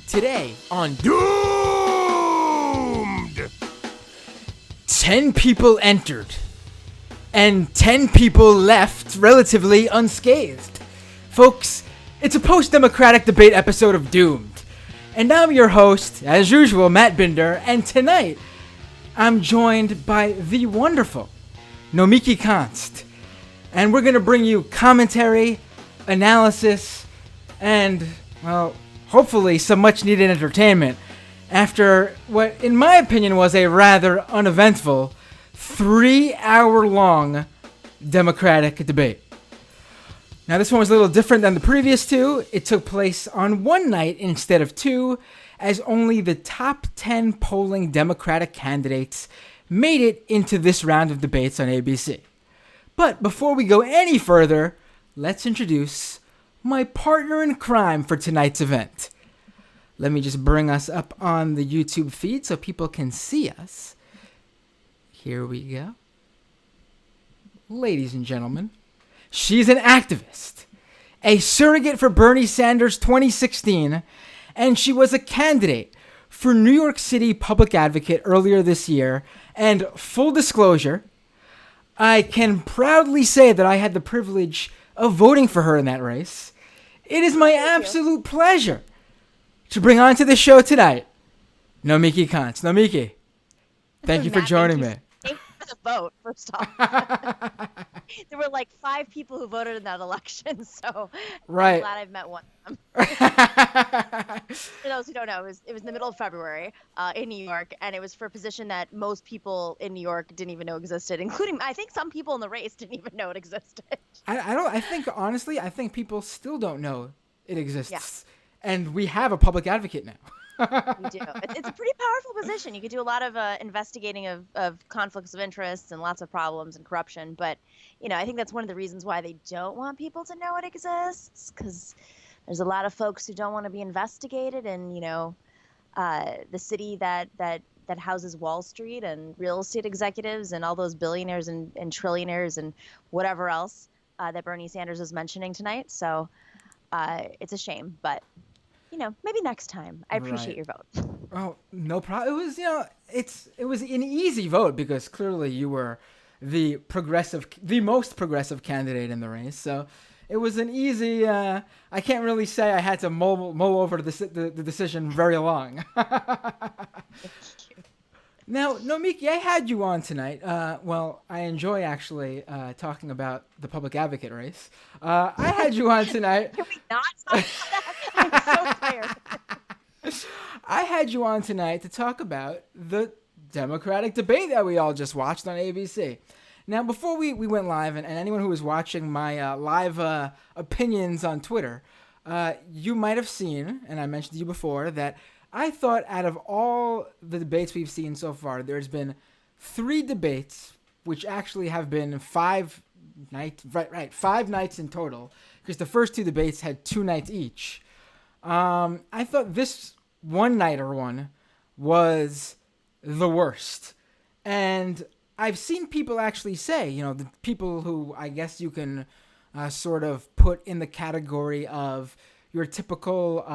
Today on Doomed, 10 people entered and 10 people left relatively unscathed. Folks, it's a post-democratic debate episode of Doomed. And I'm your host, as usual, Matt Binder, and tonight I'm joined by the wonderful Nomiki Konst. And we're going to bring you commentary, analysis, and, well, hopefully some much-needed entertainment after what, in my opinion, was a rather uneventful 3-hour-long Democratic debate. Now, this one was a little different than the previous two. It took place on one night instead of two, as only the top 10 polling Democratic candidates made it into this round of debates on ABC. But before we go any further, let's introduce my partner in crime for tonight's event. Let me just bring us up on the YouTube feed so people can see us. Here we go. Ladies and gentlemen, she's an activist, a surrogate for Bernie Sanders 2016, and she was a candidate for New York City Public Advocate earlier this year. And full disclosure, I can proudly say that I had the privilege of voting for her in that race. It is my absolute pleasure to bring on to the show tonight, Nomiki Konst. Nomiki, thank you for joining me. Thank you for the vote, first off. There were like 5 people who voted in that election, so right. I'm glad I've met one of them. For those who don't know, it was in the middle of February in New York, and it was for a position that most people in New York didn't even know existed, including, I think, some people in the race didn't even know it existed. I think, honestly, people still don't know it exists. Yeah. And we have a public advocate now. We do. It's a pretty powerful position. You could do a lot of investigating of conflicts of interest and lots of problems and corruption. But, I think that's one of the reasons why they don't want people to know it exists, because there's a lot of folks who don't want to be investigated in, the city that houses Wall Street and real estate executives and all those billionaires and trillionaires and whatever else that Bernie Sanders is mentioning tonight. So it's a shame, but maybe next time. I appreciate your vote. Oh, no problem. It was, it was an easy vote because clearly you were the most progressive candidate in the race. So it was an easy. I can't really say I had to mull over the decision very long. Now, Nomiki, I had you on tonight. Well, I enjoy actually talking about the public advocate race. I had you on tonight. Can we not talk about that? I'm so tired. I had you on tonight to talk about the Democratic debate that we all just watched on ABC. Now, before we went live, and anyone who was watching my live opinions on Twitter, you might have seen, and I mentioned to you before, that I thought out of all the debates we've seen so far, there's been 3 debates, which actually have been 5 nights, right, 5 nights in total, because the first 2 debates had 2 nights each. I thought this one-nighter one was the worst. And I've seen people actually say, the people who I guess you can sort of put in the category of your typical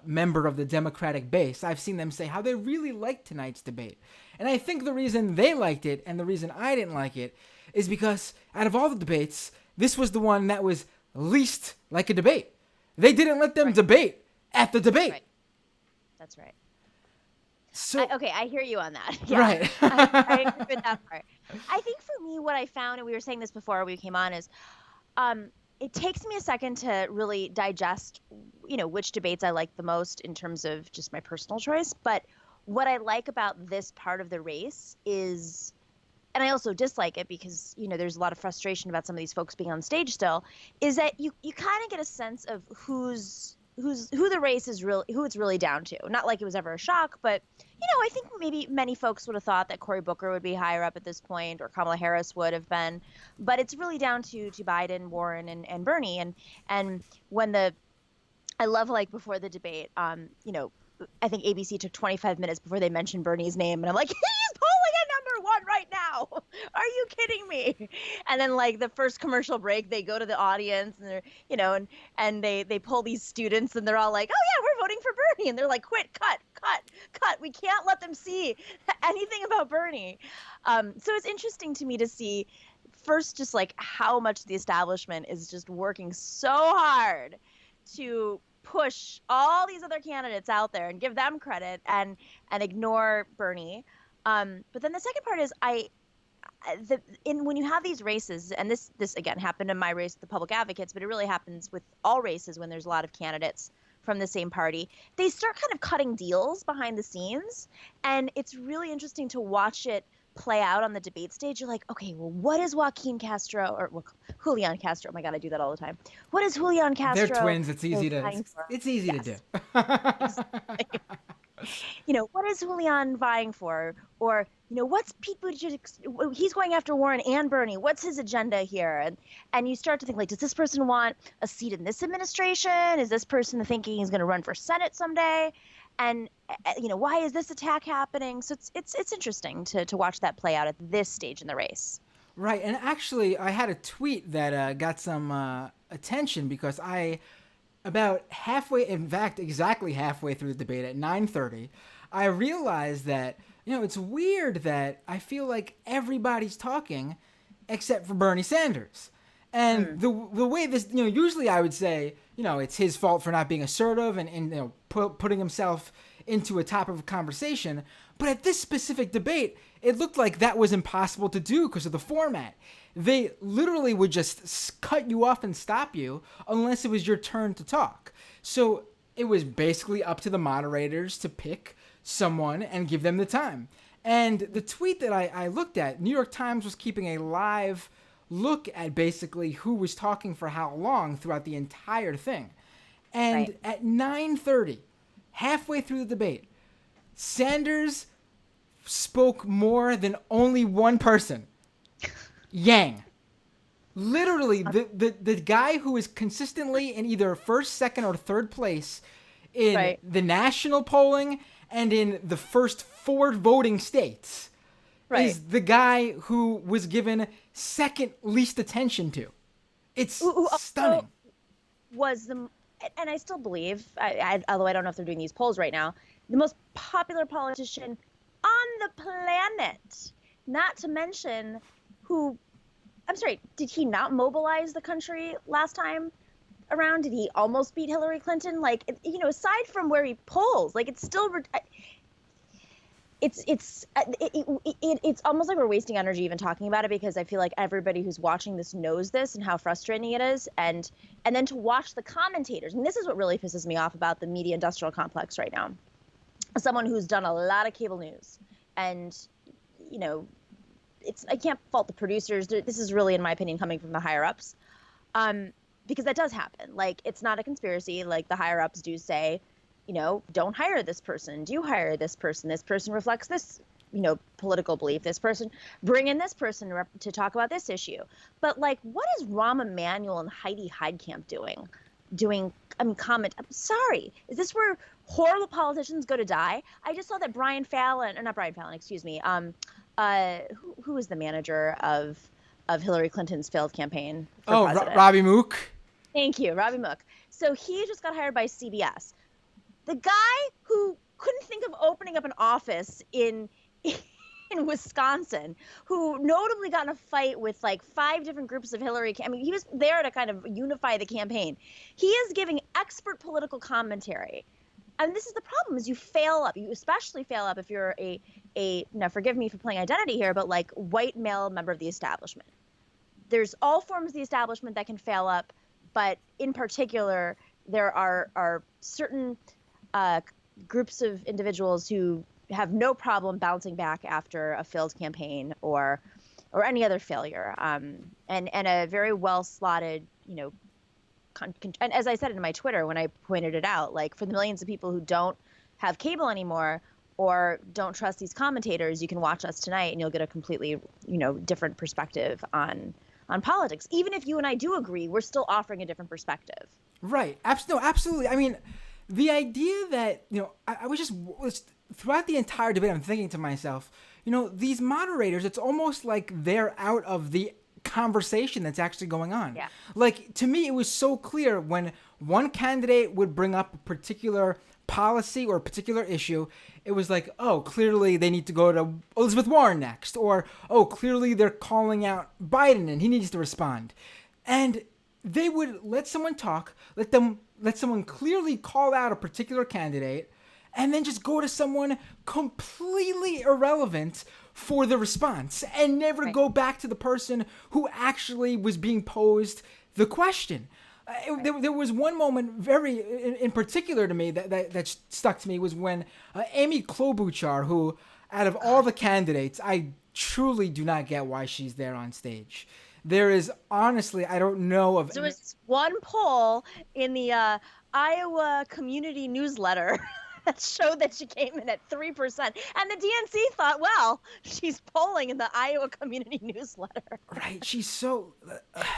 member of the Democratic base, I've seen them say how they really liked tonight's debate. And I think the reason they liked it and the reason I didn't like it is because out of all the debates, this was the one that was least like a debate. They didn't let them debate at the debate. Right. That's right. So I hear you on that. Yeah, right. I agree with that part. I think for me, what I found, and we were saying this before we came on, is it takes me a second to really digest, which debates I like the most in terms of just my personal choice. But what I like about this part of the race is, and I also dislike it because, there's a lot of frustration about some of these folks being on stage still, is that you kind of get a sense of who the race is who it's really down to. Not like it was ever a shock, but I think maybe many folks would have thought that Cory Booker would be higher up at this point, or Kamala Harris would have been, but it's really down to Biden, Warren, and Bernie. And when I love, like, before the debate, I think ABC took 25 minutes before they mentioned Bernie's name, and I'm like, he's polling at number 1 right now. Are you kidding me? And then, like, the first commercial break, they go to the audience and they're, and they pull these students and they're all like, oh yeah, we're voting for Bernie. And they're like, quit, cut. We can't let them see anything about Bernie. So it's interesting to me to see first just like how much the establishment is just working so hard to push all these other candidates out there and give them credit and ignore Bernie. But then the second part is when you have these races, and this again happened in my race with the public advocates, but it really happens with all races when there's a lot of candidates from the same party, they start kind of cutting deals behind the scenes. And it's really interesting to watch it play out on the debate stage. You're like, okay, well, what is Julian Castro? Oh my God, I do that all the time. What is Julian Castro? They're twins. It's easy to do. What is Julian vying for? Or, what's Pete Buttigieg? He's going after Warren and Bernie. What's his agenda here? And you start to think, like, does this person want a seat in this administration? Is this person thinking he's going to run for Senate someday? And, why is this attack happening? So it's interesting to watch that play out at this stage in the race. Right. And actually, I had a tweet that got some attention because about halfway, in fact, exactly halfway through the debate at 9:30, I realized that, it's weird that I feel like everybody's talking except for Bernie Sanders. And the way this, usually I would say, it's his fault for not being assertive and putting himself into a top of a conversation. But at this specific debate, it looked like that was impossible to do because of the format. They literally would just cut you off and stop you unless it was your turn to talk. So it was basically up to the moderators to pick someone and give them the time. And the tweet that I looked at, New York Times was keeping a live look at basically who was talking for how long throughout the entire thing. And at 9:30, halfway through the debate, Sanders spoke more than only one person. Yang. Literally, the guy who is consistently in either first, second, or third place in the national polling and in the first 4 voting states is the guy who was given second least attention to. It's stunning. And I still believe, although I don't know if they're doing these polls right now, the most popular politician on the planet. Not to mention I'm sorry, did he not mobilize the country last time around? Did he almost beat Hillary Clinton? Like, aside from where he polls, like, it's still, it's almost like we're wasting energy even talking about it, because I feel like everybody who's watching this knows this and how frustrating it is. And then to watch the commentators, and this is what really pisses me off about the media industrial complex right now. As someone who's done a lot of cable news, and, I can't fault the producers. This is really, in my opinion, coming from the higher ups, because that does happen. Like, it's not a conspiracy. Like, the higher ups do say, don't hire this person. Do hire this person. This person reflects this, political belief. This person, bring in this person to talk about this issue. But, like, what is Rahm Emanuel and Heidi Heidkamp doing? Comment. I'm sorry. Is this where horrible politicians go to die? I just saw that excuse me. Who was the manager of Hillary Clinton's failed campaign for president? Robbie Mook. Thank you, Robbie Mook. So he just got hired by CBS. The guy who couldn't think of opening up an office in Wisconsin, who notably got in a fight with like 5 different groups of Hillary. He was there to kind of unify the campaign. He is giving expert political commentary. And this is the problem, is you fail up. You especially fail up if you're now forgive me for playing identity here, but like white male member of the establishment. There's all forms of the establishment that can fail up, but in particular, there are certain groups of individuals who have no problem bouncing back after a failed campaign or any other failure. And a very well slotted, and as I said in my Twitter when I pointed it out, like, for the millions of people who don't have cable anymore or don't trust these commentators, you can watch us tonight and you'll get a completely, different perspective on politics. Even if you and I do agree, we're still offering a different perspective. Right. Absolutely. I mean, the idea that, I was throughout the entire debate, I'm thinking to myself, these moderators, it's almost like they're out of the conversation that's actually going on. Yeah. Like, to me, it was so clear when one candidate would bring up a particular policy or a particular issue, it was like, oh, clearly they need to go to Elizabeth Warren next, or oh, clearly they're calling out Biden and he needs to respond. And they would let someone talk, let someone clearly call out a particular candidate, and then just go to someone completely irrelevant for the response and never go back to the person who actually was being posed the question. There was one moment very in particular to me that stuck to me was when Amy Klobuchar, who out of all the candidates, I truly do not get why she's there on stage. There is honestly, I don't know of. There was one poll in the Iowa community newsletter that showed that she came in at 3%. And the DNC thought, well, she's polling in the Iowa community newsletter. Right. She's so.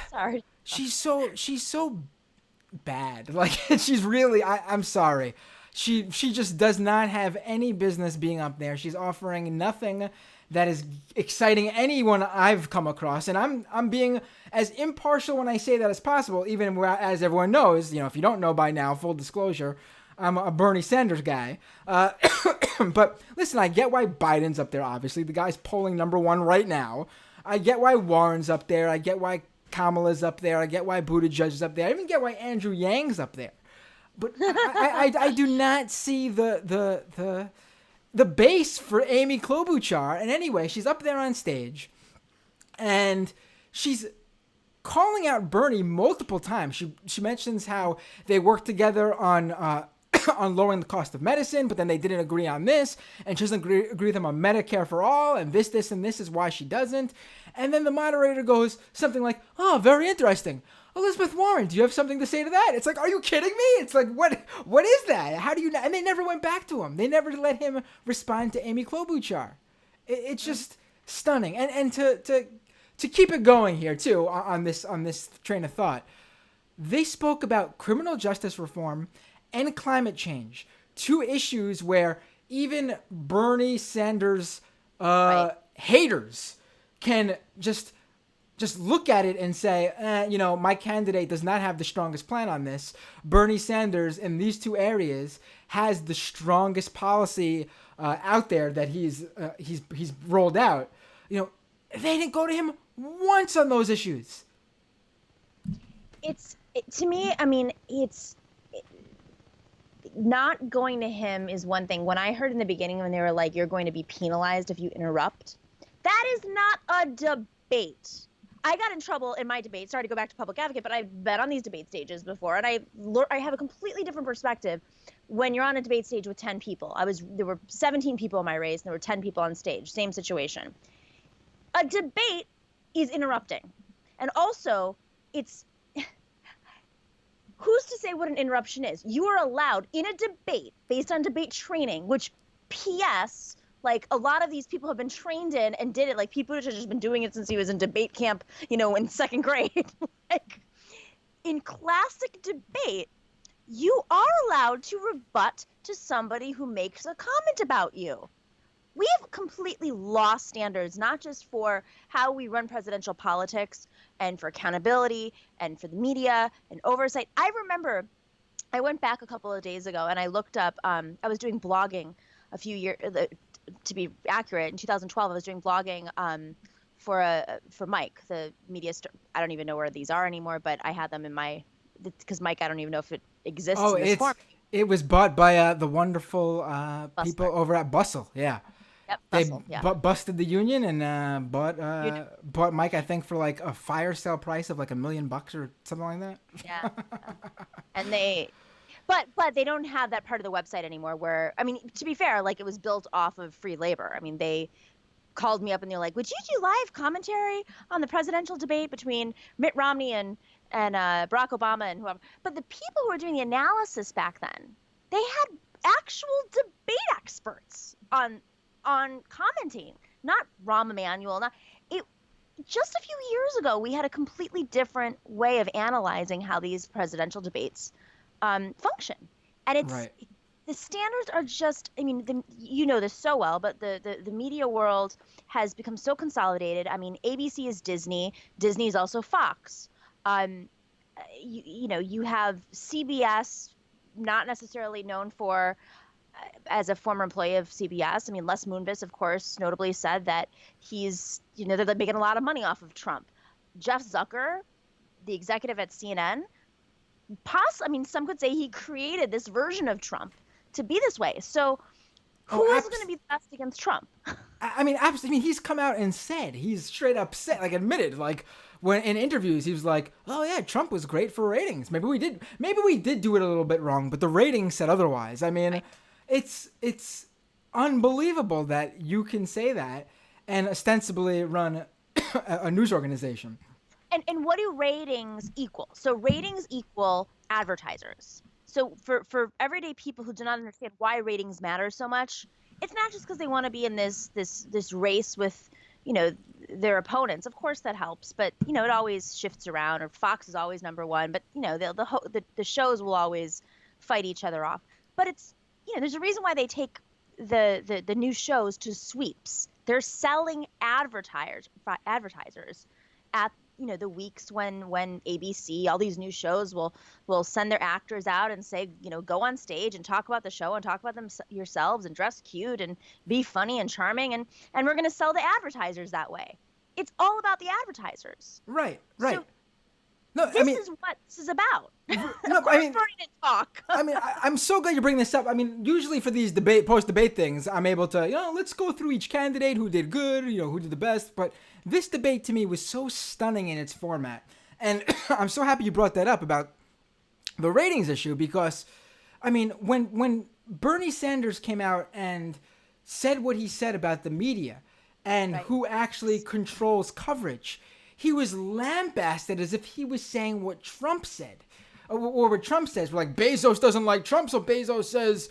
Sorry. She's so bad. Like, she's really. I'm sorry. She just does not have any business being up there. She's offering nothing that is exciting anyone I've come across, and I'm being as impartial when I say that as possible, even as everyone knows, if you don't know by now, full disclosure, I'm a Bernie Sanders guy. But listen, I get why Biden's up there, obviously. The guy's polling number one right now. I get why Warren's up there. I get why Kamala's up there. I get why Buttigieg's up there. I even get why Andrew Yang's up there. But I do not see the base for Amy Klobuchar. And anyway, she's up there on stage, and she's calling out Bernie multiple times. She mentions how they worked together on on lowering the cost of medicine, but then they didn't agree on this, and she doesn't agree with them on Medicare for all, and this and this is why she doesn't. And then the moderator goes something like, "Oh, very interesting. Elizabeth Warren, do you have something to say to that?" It's like, are you kidding me? It's like, what is that? How do you know? And they never went back to him. They never let him respond to Amy Klobuchar. It's just stunning. And to keep it going here too on this train of thought, they spoke about criminal justice reform and climate change, two issues where even Bernie Sanders haters can just look at it and say, my candidate does not have the strongest plan on this. Bernie Sanders in these two areas has the strongest policy out there that he's rolled out. They didn't go to him once on those issues. To me, I mean, it's not going to him is one thing. When I heard in the beginning when they were like, you're going to be penalized if you interrupt, that is not a debate. I got in trouble in my debate. Sorry to go back to public advocate, but I've been on these debate stages before, and I have a completely different perspective when you're on a debate stage with 10 people. There were 17 people in my race, and there were 10 people on stage. Same situation. A debate is interrupting, and also it's who's to say what an interruption is? You are allowed in a debate based on debate training, which P.S. like a lot of these people have been trained in and did it. Like Pete Buttigieg has been doing it since he was in debate camp, in second grade. Like in classic debate, you are allowed to rebut to somebody who makes a comment about you. We have completely lost standards, not just for how we run presidential politics and for accountability and for the media and oversight. I remember I went back a couple of days ago and I looked up, I was doing blogging a few years, to be accurate, in 2012, I was doing blogging for Mike, the media I don't even know where these are anymore, but I had them in because Mike, I don't even know if it exists in this form. It was bought by the wonderful people over at Bustle, yeah. Yep, Bustle, they busted the union and bought Mike, I think, for like a fire sale price of like $1 million or something like that. Yeah. And But they don't have that part of the website anymore where, I mean, to be fair, like it was built off of free labor. I mean, they called me up and they're like, would you do live commentary on the presidential debate between Mitt Romney and Barack Obama and whoever? But the people who were doing the analysis back then, they had actual debate experts on commenting, not Rahm Emanuel. Just a few years ago, we had a completely different way of analyzing how these presidential debates function. And it's the standards are just, I mean, you know this so well, but the media world has become so consolidated. I mean, ABC is Disney. Disney is also Fox. You have CBS, not necessarily known for as a former employee of CBS. I mean, Les Moonves, of course, notably said that he's, they're making a lot of money off of Trump. Jeff Zucker, the executive at CNN, I mean, some could say he created this version of Trump to be this way. So who is going to be the best against Trump? I mean, absolutely. I mean, he's come out and said, he's straight up said, like admitted, like when in interviews, he was like, "Oh yeah, Trump was great for ratings. Maybe we did do it a little bit wrong, but the ratings said otherwise." I mean, it's unbelievable that you can say that and ostensibly run a news organization. And what do ratings equal? So ratings equal advertisers. So for everyday people who do not understand why ratings matter so much, it's not just because they want to be in this race with, their opponents. Of course that helps, but it always shifts around. Or Fox is always number one, but the shows will always fight each other off. But it's there's a reason why they take the new shows to sweeps. They're selling advertisers at the weeks when ABC, all these new shows will send their actors out and say, go on stage and talk about the show and talk about them yourselves and dress cute and be funny and charming, and we're going to sell the advertisers that way. It's all about the advertisers. Right. So this is what this is about. No, of course, Bernie didn't talk. I mean, I'm so glad you bring this up. I mean, usually for these post-debate things, I'm able to, let's go through each candidate, who did good, who did the best. But this debate to me was so stunning in its format. And I'm so happy you brought that up about the ratings issue, because, I mean, when Bernie Sanders came out and said what he said about the media and who actually controls coverage, he was lambasted as if he was saying what Trump said. Or what Trump says. Like, Bezos doesn't like Trump, so Bezos says,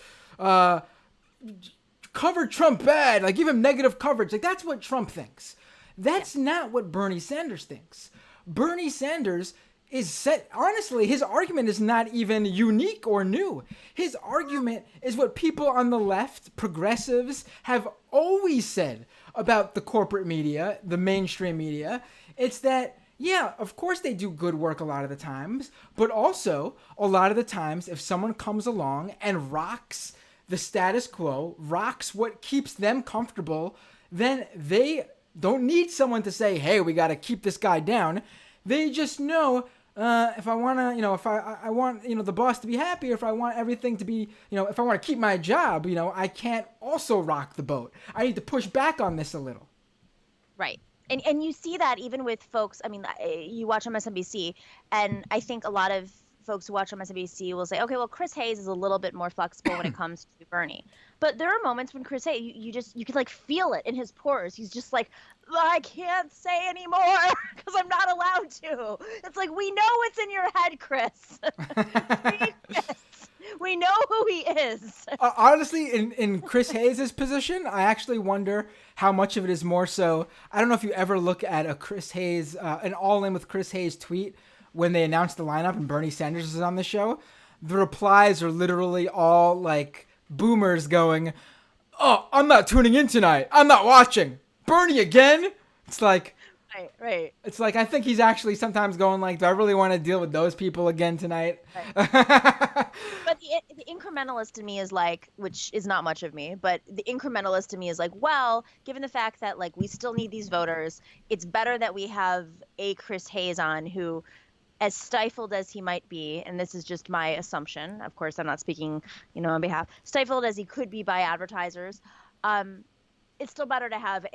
cover Trump bad. Like, give him negative coverage. Like, that's what Trump thinks. That's not what Bernie Sanders thinks. Bernie Sanders honestly, his argument is not even unique or new. His argument is what people on the left, progressives, have always said about the corporate media, the mainstream media. It's that, yeah, of course they do good work a lot of the times, but also a lot of the times if someone comes along and rocks the status quo, rocks what keeps them comfortable, then they don't need someone to say, hey, we got to keep this guy down. They just know, if I want to, if I want, the boss to be happy, or if I want everything to be, if I want to keep my job, I can't also rock the boat. I need to push back on this a little. Right. And you see that even with folks, I mean, you watch MSNBC, and I think a lot of folks who watch MSNBC will say, okay, well, Chris Hayes is a little bit more flexible when it comes to Bernie. But there are moments when Chris Hayes, you could like feel it in his pores. He's just like, I can't say anymore because I'm not allowed to. It's like, we know what's in your head, Chris. We know who he is. Honestly, in Chris Hayes' position, I actually wonder how much of it is more so. I don't know if you ever look at a Chris Hayes, an All In with Chris Hayes tweet when they announced the lineup and Bernie Sanders is on the show. The replies are literally all like boomers going, "Oh, I'm not tuning in tonight. I'm not watching. Bernie again?" It's like... Right. It's like, I think he's actually sometimes going like, do I really want to deal with those people again tonight? Right. But the incrementalist in me is like, which is not much of me, but the incrementalist in me is like, well, given the fact that like we still need these voters, it's better that we have a Chris Hayes on who, as stifled as he might be, and this is just my assumption, of course I'm not speaking, on behalf, stifled as he could be by advertisers, it's still better to have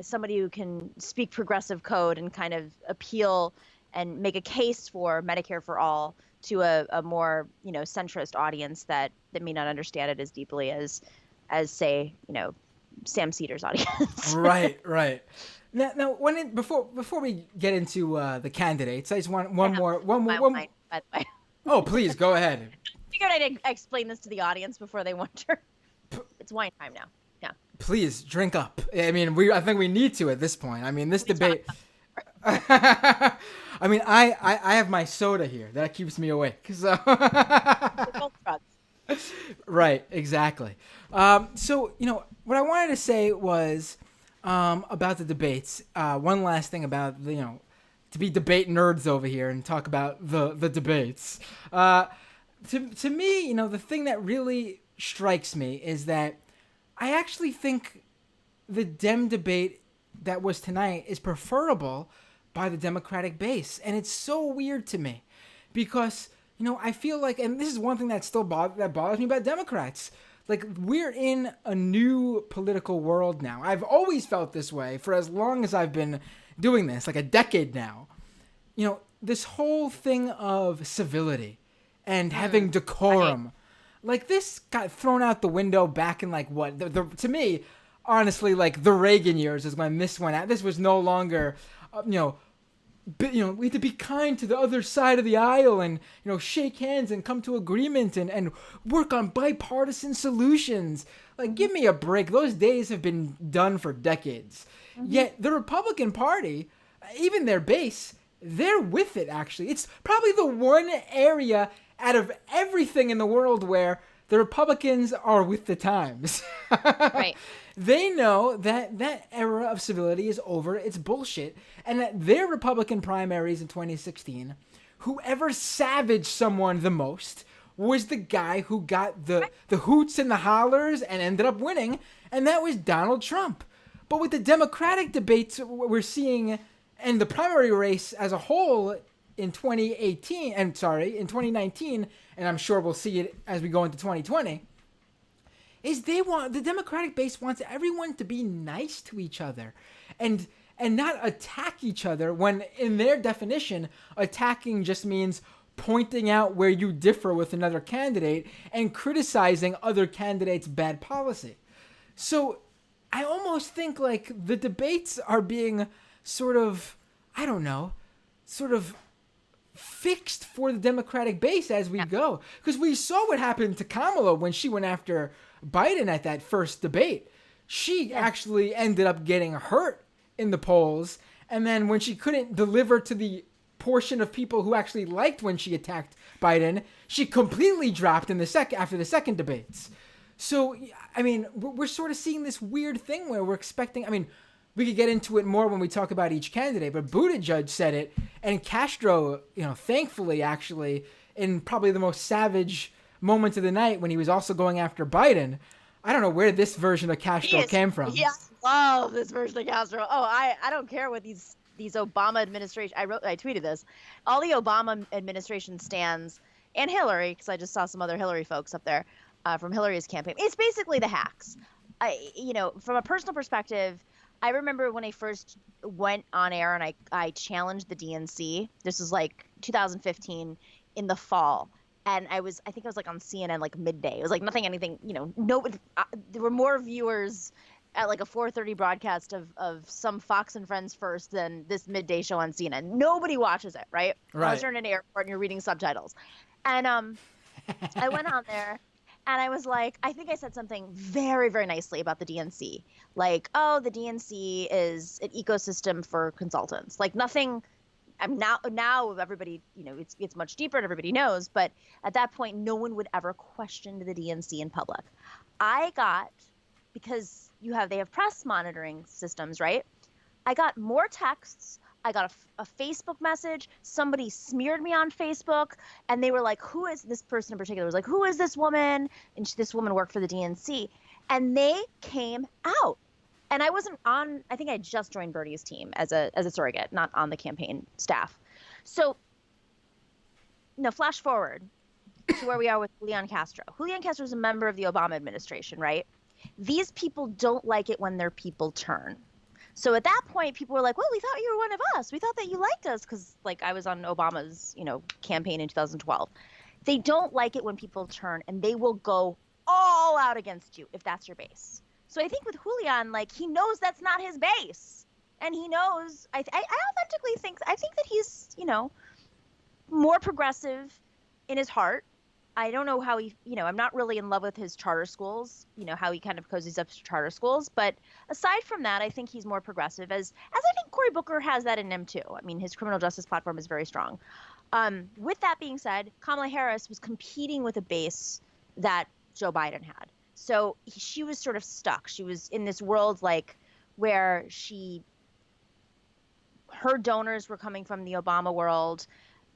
somebody who can speak progressive code and kind of appeal and make a case for Medicare for all to a more, centrist audience that may not understand it as deeply as say, Sam Cedars' audience. Right. Now, before we get into the candidates, I just want one more. Wine, by the way. Oh, please go ahead. I figured I'd explain this to the audience before they wonder. It's wine time now. Yeah. Please drink up. I mean, I think we need to at this point. I mean, this debate. I mean, I have my soda here. That keeps me awake. So. Right. Exactly. So what I wanted to say was about the debates. One last thing about to be debate nerds over here and talk about the debates. To me, the thing that really strikes me is that I actually think the Dem debate that was tonight is preferable by the Democratic base, and it's so weird to me because I feel like, and this is one thing that still bothers me about Democrats. Like, we're in a new political world now. I've always felt this way for as long as I've been doing this, like a decade now. This whole thing of civility and having decorum, like, this got thrown out the window back in, like, what? To me, honestly, like, the Reagan years is when this went out. This was no longer, we have to be kind to the other side of the aisle and, shake hands and come to agreement and work on bipartisan solutions. Like, give me a break. Those days have been done for decades. Mm-hmm. Yet the Republican Party, even their base, they're with it, actually. It's probably the one area out of everything in the world where the Republicans are with the times. Right. They know that that era of civility is over. It's bullshit. And that their Republican primaries in 2016, whoever savaged someone the most was the guy who got the hoots and the hollers and ended up winning, and that was Donald Trump. But with the Democratic debates we're seeing and the primary race as a whole in 2019, and I'm sure we'll see it as we go into 2020, is the Democratic base wants everyone to be nice to each other and not attack each other, when in their definition, attacking just means pointing out where you differ with another candidate and criticizing other candidates' bad policy. So I almost think like the debates are being sort of, I don't know, sort of fixed for the Democratic base as we go. Because we saw what happened to Kamala when she went after Biden at that first debate. She actually ended up getting hurt in the polls. And then when she couldn't deliver to the portion of people who actually liked when she attacked Biden, she completely dropped in after the second debates. So, I mean, we're sort of seeing this weird thing where we're expecting, I mean, we could get into it more when we talk about each candidate, but Buttigieg said it, and Castro, thankfully, actually, in probably the most savage moment of the night when he was also going after Biden. I don't know where this version of Castro came from. Yeah, I love this version of Castro. Oh, I don't care what these Obama administration. I tweeted this. All the Obama administration stands, and Hillary, because I just saw some other Hillary folks up there from Hillary's campaign. It's basically the hacks. From a personal perspective, I remember when I first went on air and I challenged the DNC. This was like 2015 in the fall. And I think I was like on CNN like midday. It was like anything, there were more viewers at like a 4:30 broadcast of some Fox and Friends first than this midday show on CNN. Nobody watches it, right? Right. Unless you're in an airport and you're reading subtitles. And I went on there and I was like, I think I said something very, very nicely about the DNC. Like, oh, the DNC is an ecosystem for consultants. Like nothing. Now everybody, it's much deeper and everybody knows. But at that point, no one would ever question the DNC in public. Because they have press monitoring systems, right? I got more texts. I got a Facebook message. Somebody smeared me on Facebook, and they were like, "Who is this person in particular?" Was like, "Who is this woman?" And this woman worked for the DNC, and they came out. And I wasn't on. I think I just joined Bernie's team as a surrogate, not on the campaign staff. So, flash forward to where we are with Julian Castro. Julian Castro is a member of the Obama administration, right? These people don't like it when their people turn. So at that point, people were like, well, we thought you were one of us. We thought that you liked us because, like, I was on Obama's, campaign in 2012. They don't like it when people turn, and they will go all out against you if that's your base. So I think with Julian, like, he knows that's not his base. And he knows, I authentically think that he's, more progressive in his heart. I don't know how he, I'm not really in love with his charter schools, how he kind of cozies up to charter schools. But aside from that, I think he's more progressive, as I think Cory Booker has that in him too. I mean, his criminal justice platform is very strong. With that being said, Kamala Harris was competing with a base that Joe Biden had. So she was sort of stuck. She was in this world like where her donors were coming from the Obama world.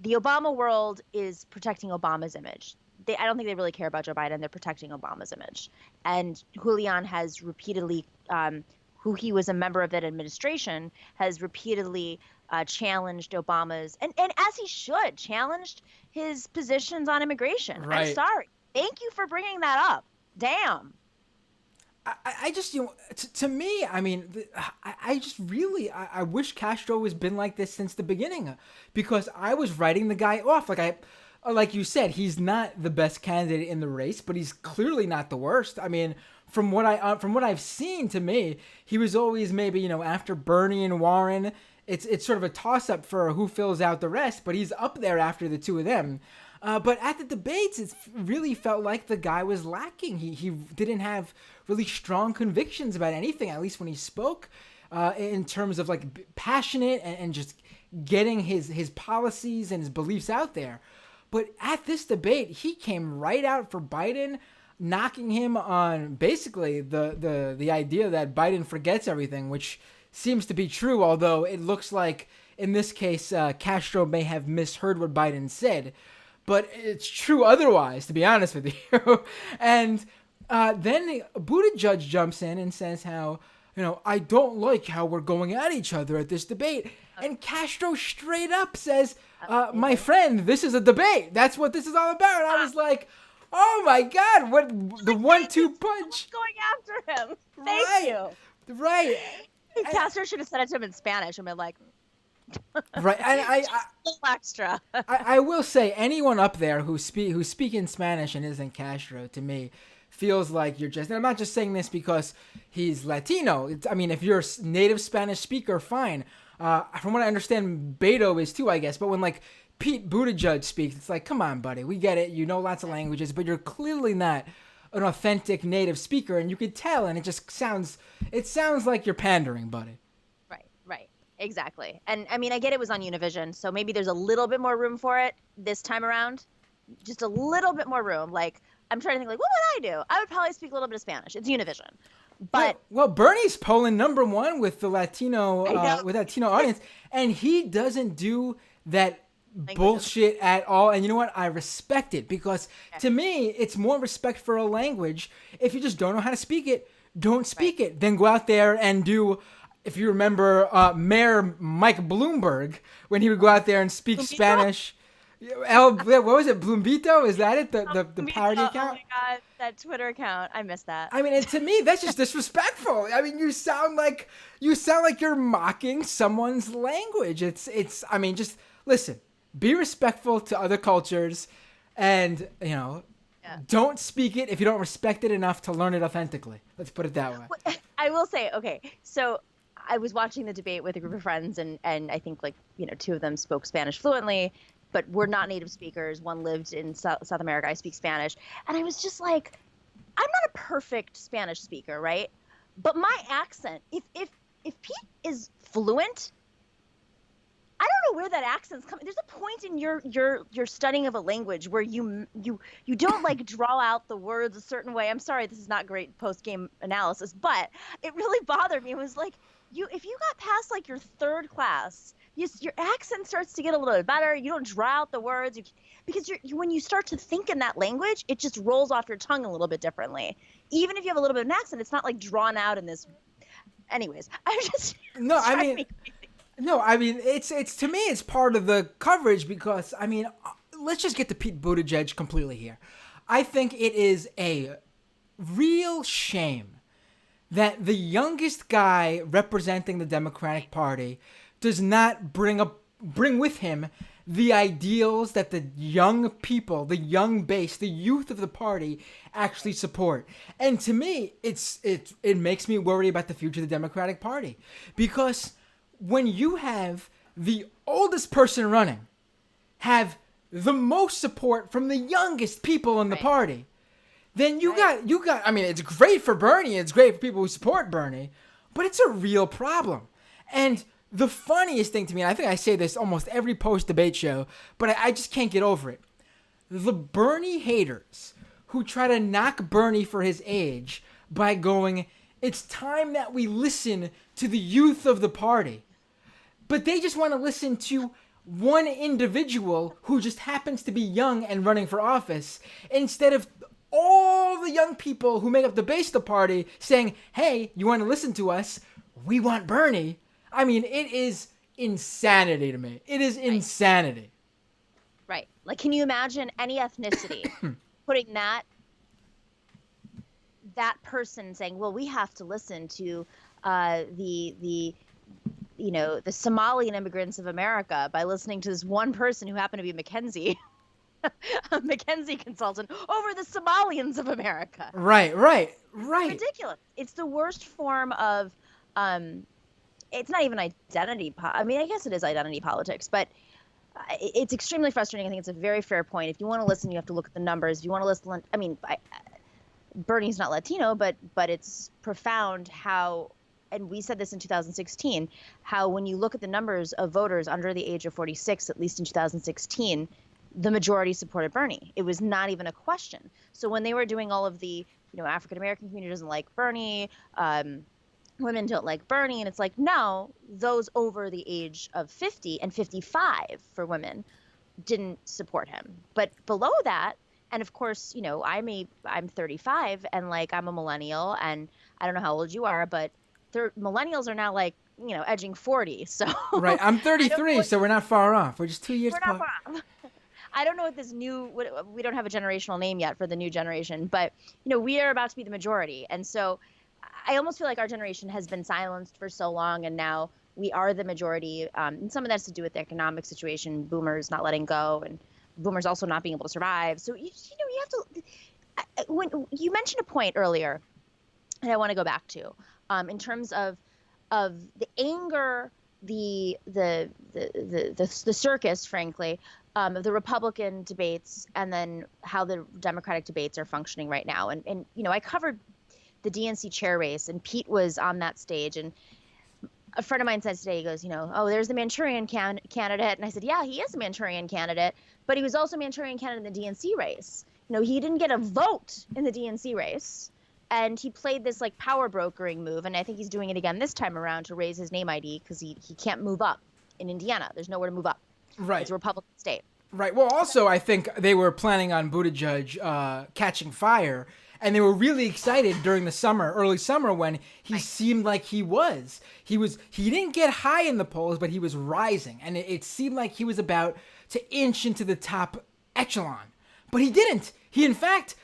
The Obama world is protecting Obama's image. I don't think they really care about Joe Biden. They're protecting Obama's image. And Julian has repeatedly, who he was a member of that administration, has repeatedly challenged Obama's, and as he should, challenged his positions on immigration. I'm Right. sorry. Thank you for bringing that up. Damn. I just, to me, I mean, I just really, I wish Castro has been like this since the beginning, because I was writing the guy off. Like you said, he's not the best candidate in the race, but he's clearly not the worst. I mean, from what I've seen, to me, he was always maybe, after Bernie and Warren, it's sort of a toss up for who fills out the rest, but he's up there after the two of them. But at the debates, it really felt like the guy was lacking. He didn't have really strong convictions about anything, at least when he spoke, in terms of like passionate and just getting his policies and his beliefs out there. But at this debate, he came right out for Biden, knocking him on basically the idea that Biden forgets everything, which seems to be true, although it looks like in this case, Castro may have misheard what Biden said. But it's true otherwise, to be honest with you. And then Buttigieg jumps in and says how, I don't like how we're going at each other at this debate. And Castro straight up says, my friend, this is a debate. That's what this is all about. And I was like, oh my God, what the 1-2 punch. Going after him. Thank you. Right. Castro should have said it to him in Spanish and been like, right, and I extra. I will say anyone up there who speak in Spanish and isn't Castro, to me, feels like you're just. And I'm not just saying this because he's Latino. I mean, if you're a native Spanish speaker, fine. From what I understand, Beto is too, I guess. But when like Pete Buttigieg speaks, it's like, come on, buddy, we get it. You know lots of languages, but you're clearly not an authentic native speaker, and you could tell. And it sounds like you're pandering, buddy. Right. Exactly. And I mean, I get it was on Univision, so maybe there's a little bit more room for it this time around. Just a little bit more room. Like, I'm trying to think, like, what would I do? I would probably speak a little bit of Spanish. It's Univision. But well, Bernie's polling #1 with the Latino audience, and he doesn't do that bullshit at all. And you know what? I respect it, because to me, it's more respect for a language. If you just don't know how to speak it, don't speak it. Then go out there and do. If you remember Mayor Mike Bloomberg, when he would go out there and speak Spanish. What was it? Bloomberg? Is that it? The parody account? Oh my God, that Twitter account. I missed that. I mean, and to me, that's just disrespectful. I mean, you sound like you're mocking someone's language. I mean, just listen. Be respectful to other cultures, and don't speak it if you don't respect it enough to learn it authentically. Let's put it that way. I will say, okay, so I was watching the debate with a group of friends, and I think two of them spoke Spanish fluently, but we're not native speakers. One lived in South America. I speak Spanish. And I was just like, I'm not a perfect Spanish speaker, right? But my accent, if Pete is fluent, I don't know where that accent's coming. There's a point in your studying of a language where you don't like draw out the words a certain way. I'm sorry, this is not great post-game analysis, but it really bothered me. It was like, if you got past like your third class, your accent starts to get a little bit better. You don't draw out the words because when you start to think in that language, it just rolls off your tongue a little bit differently. Even if you have a little bit of an accent, it's not like drawn out in this. Anyways, I'm just I mean, it's to me, it's part of the coverage, because I mean, let's just get to Pete Buttigieg completely here. I think it is a real shame that the youngest guy representing the Democratic Party does not bring with him the ideals that the young people, the young base, the youth of the party actually support. And to me, it makes me worry about the future of the Democratic Party, because when you have the oldest person running have the most support from the youngest people in the party, then you got, I mean, it's great for Bernie, it's great for people who support Bernie, but it's a real problem. And the funniest thing to me, and I think I say this almost every post-debate show, but I just can't get over it. The Bernie haters who try to knock Bernie for his age by going, it's time that we listen to the youth of the party. But they just want to listen to one individual who just happens to be young and running for office, instead of all the young people who make up the base of the party saying, hey, you want to listen to us? We want Bernie. I mean, it is insanity to me. It is insanity. Right. Like, can you imagine any ethnicity putting that person saying, well, we have to listen to the Somalian immigrants of America by listening to this one person who happened to be McKinsey, a McKinsey consultant over the Somalians of America. Right. It's ridiculous. It's the worst form of, it's not even identity. I mean, I guess it is identity politics, but it's extremely frustrating. I think it's a very fair point. If you want to listen, you have to look at the numbers. If you want to listen, I mean, Bernie's not Latino, but it's profound how, and we said this in 2016, how when you look at the numbers of voters under the age of 46, at least in 2016, the majority supported Bernie. It was not even a question. So when they were doing all of the, African American community doesn't like Bernie, women don't like Bernie, and it's like, no, those over the age of 50 and 55 for women didn't support him. But below that, and of course, I'm 35 and like I'm a millennial, and I don't know how old you are, but millennials are now like, edging 40. So right, I'm 33, so we're not far off. We're just 2 years apart. I don't know what we don't have a generational name yet for the new generation, but we are about to be the majority, and so I almost feel like our generation has been silenced for so long, and now we are the majority. And some of that's to do with the economic situation, boomers not letting go, and boomers also not being able to survive. So you have to. When you mentioned a point earlier, and I want to go back to, in terms of the anger, the circus, frankly, of the Republican debates, and then how the Democratic debates are functioning right now. And I covered the DNC chair race, and Pete was on that stage, and a friend of mine said today, he goes, oh, there's the Manchurian candidate. And I said, yeah, he is a Manchurian candidate, but he was also a Manchurian candidate in the DNC race. He didn't get a vote in the DNC race, and he played this like power brokering move, and I think he's doing it again this time around to raise his name ID because he can't move up in Indiana. There's nowhere to move up. Right. It's a Republican state. Right. Well, also, I think they were planning on Buttigieg catching fire, and they were really excited during the early summer, when he seemed like he didn't get high in the polls, but he was rising, and it seemed like he was about to inch into the top echelon. But he didn't. He, in fact,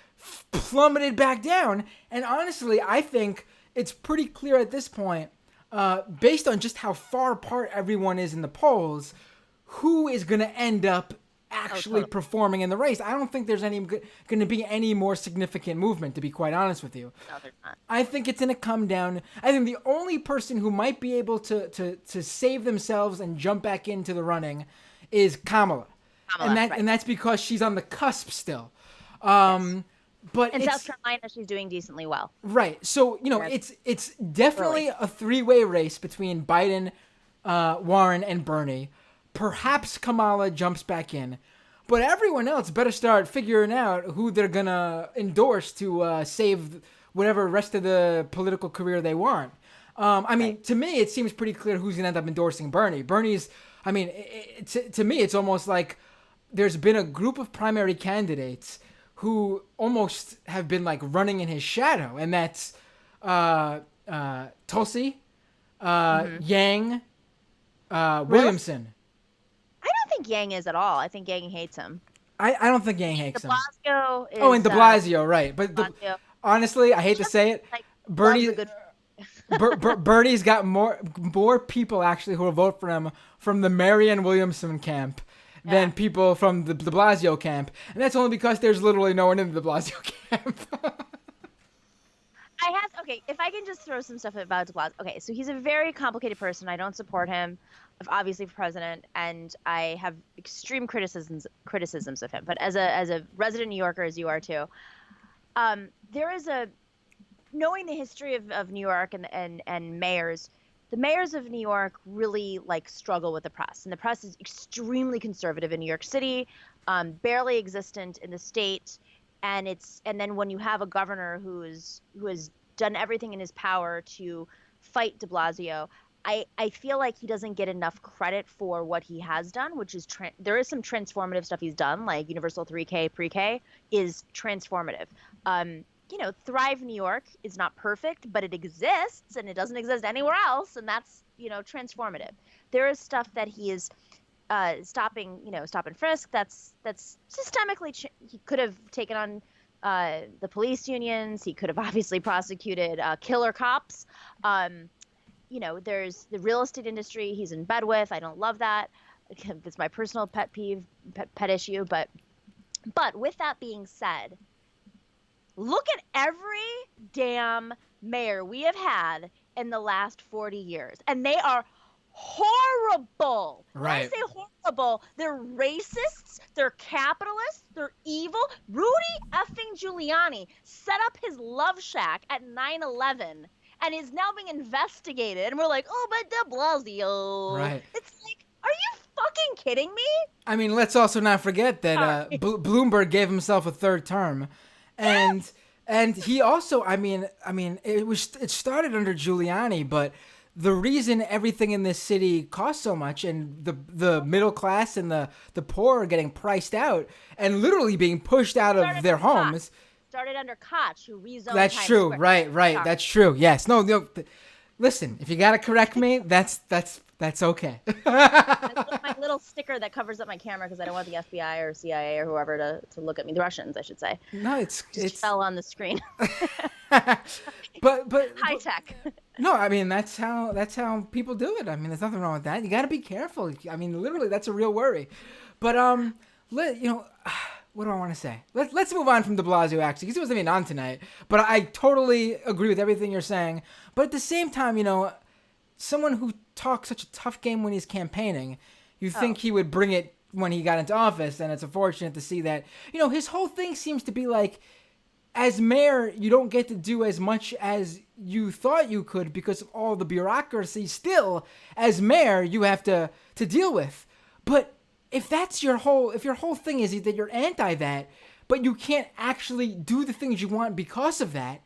plummeted back down, and honestly, I think it's pretty clear at this point, based on just how far apart everyone is in the polls, who is going to end up actually performing in the race. I don't think there's going to be any more significant movement, to be quite honest with you. No, there's not. I think it's going to come down. I think the only person who might be able to save themselves and jump back into the running is Kamala. And that's because she's on the cusp still. Yes. But in South Carolina, she's doing decently well. Right. So, it's definitely a three-way race between Biden, Warren, and Bernie. Perhaps Kamala jumps back in, but everyone else better start figuring out who they're going to endorse to save whatever rest of the political career they want. To me, it seems pretty clear who's going to end up endorsing Bernie. Bernie's, to me, it's almost like there's been a group of primary candidates who almost have been like running in his shadow, and that's Tulsi, Yang, Williamson. I don't think Yang is at all. I think Yang hates him. I don't think Yang hates him. Blasio is, and de Blasio, right. But honestly, I hate to say it, Bernie's got more people actually who will vote for him from the Marianne Williamson camp than people from the de Blasio camp. And that's only because there's literally no one in the de Blasio camp. If I can just throw some stuff about de Blasio. Okay, so he's a very complicated person. I don't support him, obviously, for president, and I have extreme criticisms of him. But as a resident New Yorker, as you are too, there is knowing the history of New York and mayors. The mayors of New York really struggle with the press, and the press is extremely conservative in New York City, barely existent in the state, and then when you have a governor who has done everything in his power to fight de Blasio, I feel like he doesn't get enough credit for what he has done, which is there is some transformative stuff he's done, like Universal 3K pre-K is transformative. Thrive New York is not perfect, but it exists and it doesn't exist anywhere else, and that's transformative. There is stuff that he is stopping, stop and frisk. That's systemically. He could have taken on the police unions. He could have obviously prosecuted killer cops. There's the real estate industry he's in bed with. I don't love that. It's my personal pet peeve, pet issue. But with that being said, look at every damn mayor we have had in the last 40 years, and they are horrible. Right. When I say horrible, they're racists, they're capitalists, they're evil. Rudy effing Giuliani set up his love shack at 9/11 and is now being investigated. And we're like, oh, but de Blasio. Right. It's like, are you fucking kidding me? I mean, let's also not forget that Bloomberg gave himself a third term. And he also, I mean, it started under Giuliani, but the reason everything in this city costs so much and the middle class and the poor are getting priced out and literally being pushed out of their homes. Started under Koch, who rezoned. That's true. Right. Sorry. That's true. Yes. No. Listen, if you gotta correct me, that's okay. That's my little sticker that covers up my camera because I don't want the FBI or CIA or whoever to look at me. The Russians, I should say. No, it fell on the screen. but high tech. No, I mean that's how people do it. I mean, there's nothing wrong with that. You got to be careful. I mean, literally, that's a real worry. But what do I want to say? Let's move on from De Blasio actually, because he wasn't even on tonight. But I totally agree with everything you're saying. But at the same time, someone who talks such a tough game when he's campaigning, you think he would bring it when he got into office, and it's unfortunate to see that. His whole thing seems to be like, as mayor, you don't get to do as much as you thought you could because of all the bureaucracy still, as mayor, you have to deal with. But if your whole thing is that you're anti that, but you can't actually do the things you want because of that,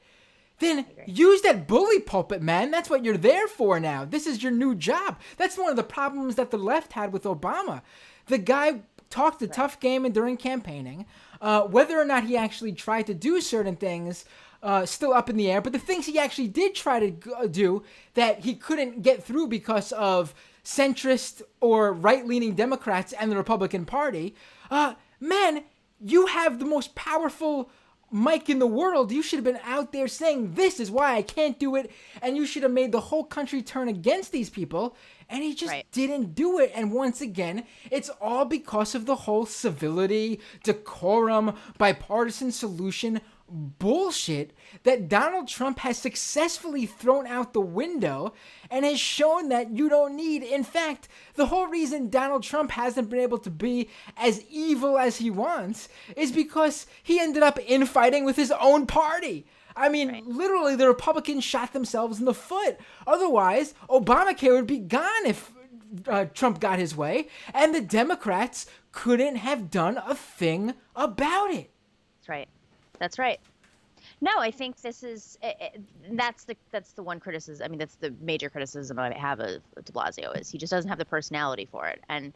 then use that bully pulpit, man. That's what you're there for now. This is your new job. That's one of the problems that the left had with Obama. The guy talked a tough game during campaigning. Whether or not he actually tried to do certain things, still up in the air. But the things he actually did try to do that he couldn't get through because of centrist or right-leaning Democrats and the Republican Party, man, you have the most powerful mic in the world. You should have been out there saying, this is why I can't do it, and you should have made the whole country turn against these people, and he just didn't do it. And once again, it's all because of the whole civility, decorum, bipartisan solution bullshit that Donald Trump has successfully thrown out the window and has shown that you don't need. In fact, the whole reason Donald Trump hasn't been able to be as evil as he wants is because he ended up infighting with his own party. I mean, literally, the Republicans shot themselves in the foot. Otherwise, Obamacare would be gone if Trump got his way, and the Democrats couldn't have done a thing about it. That's right. No, I think this is that's the one criticism. I mean, that's the major criticism I have of De Blasio is he just doesn't have the personality for it. And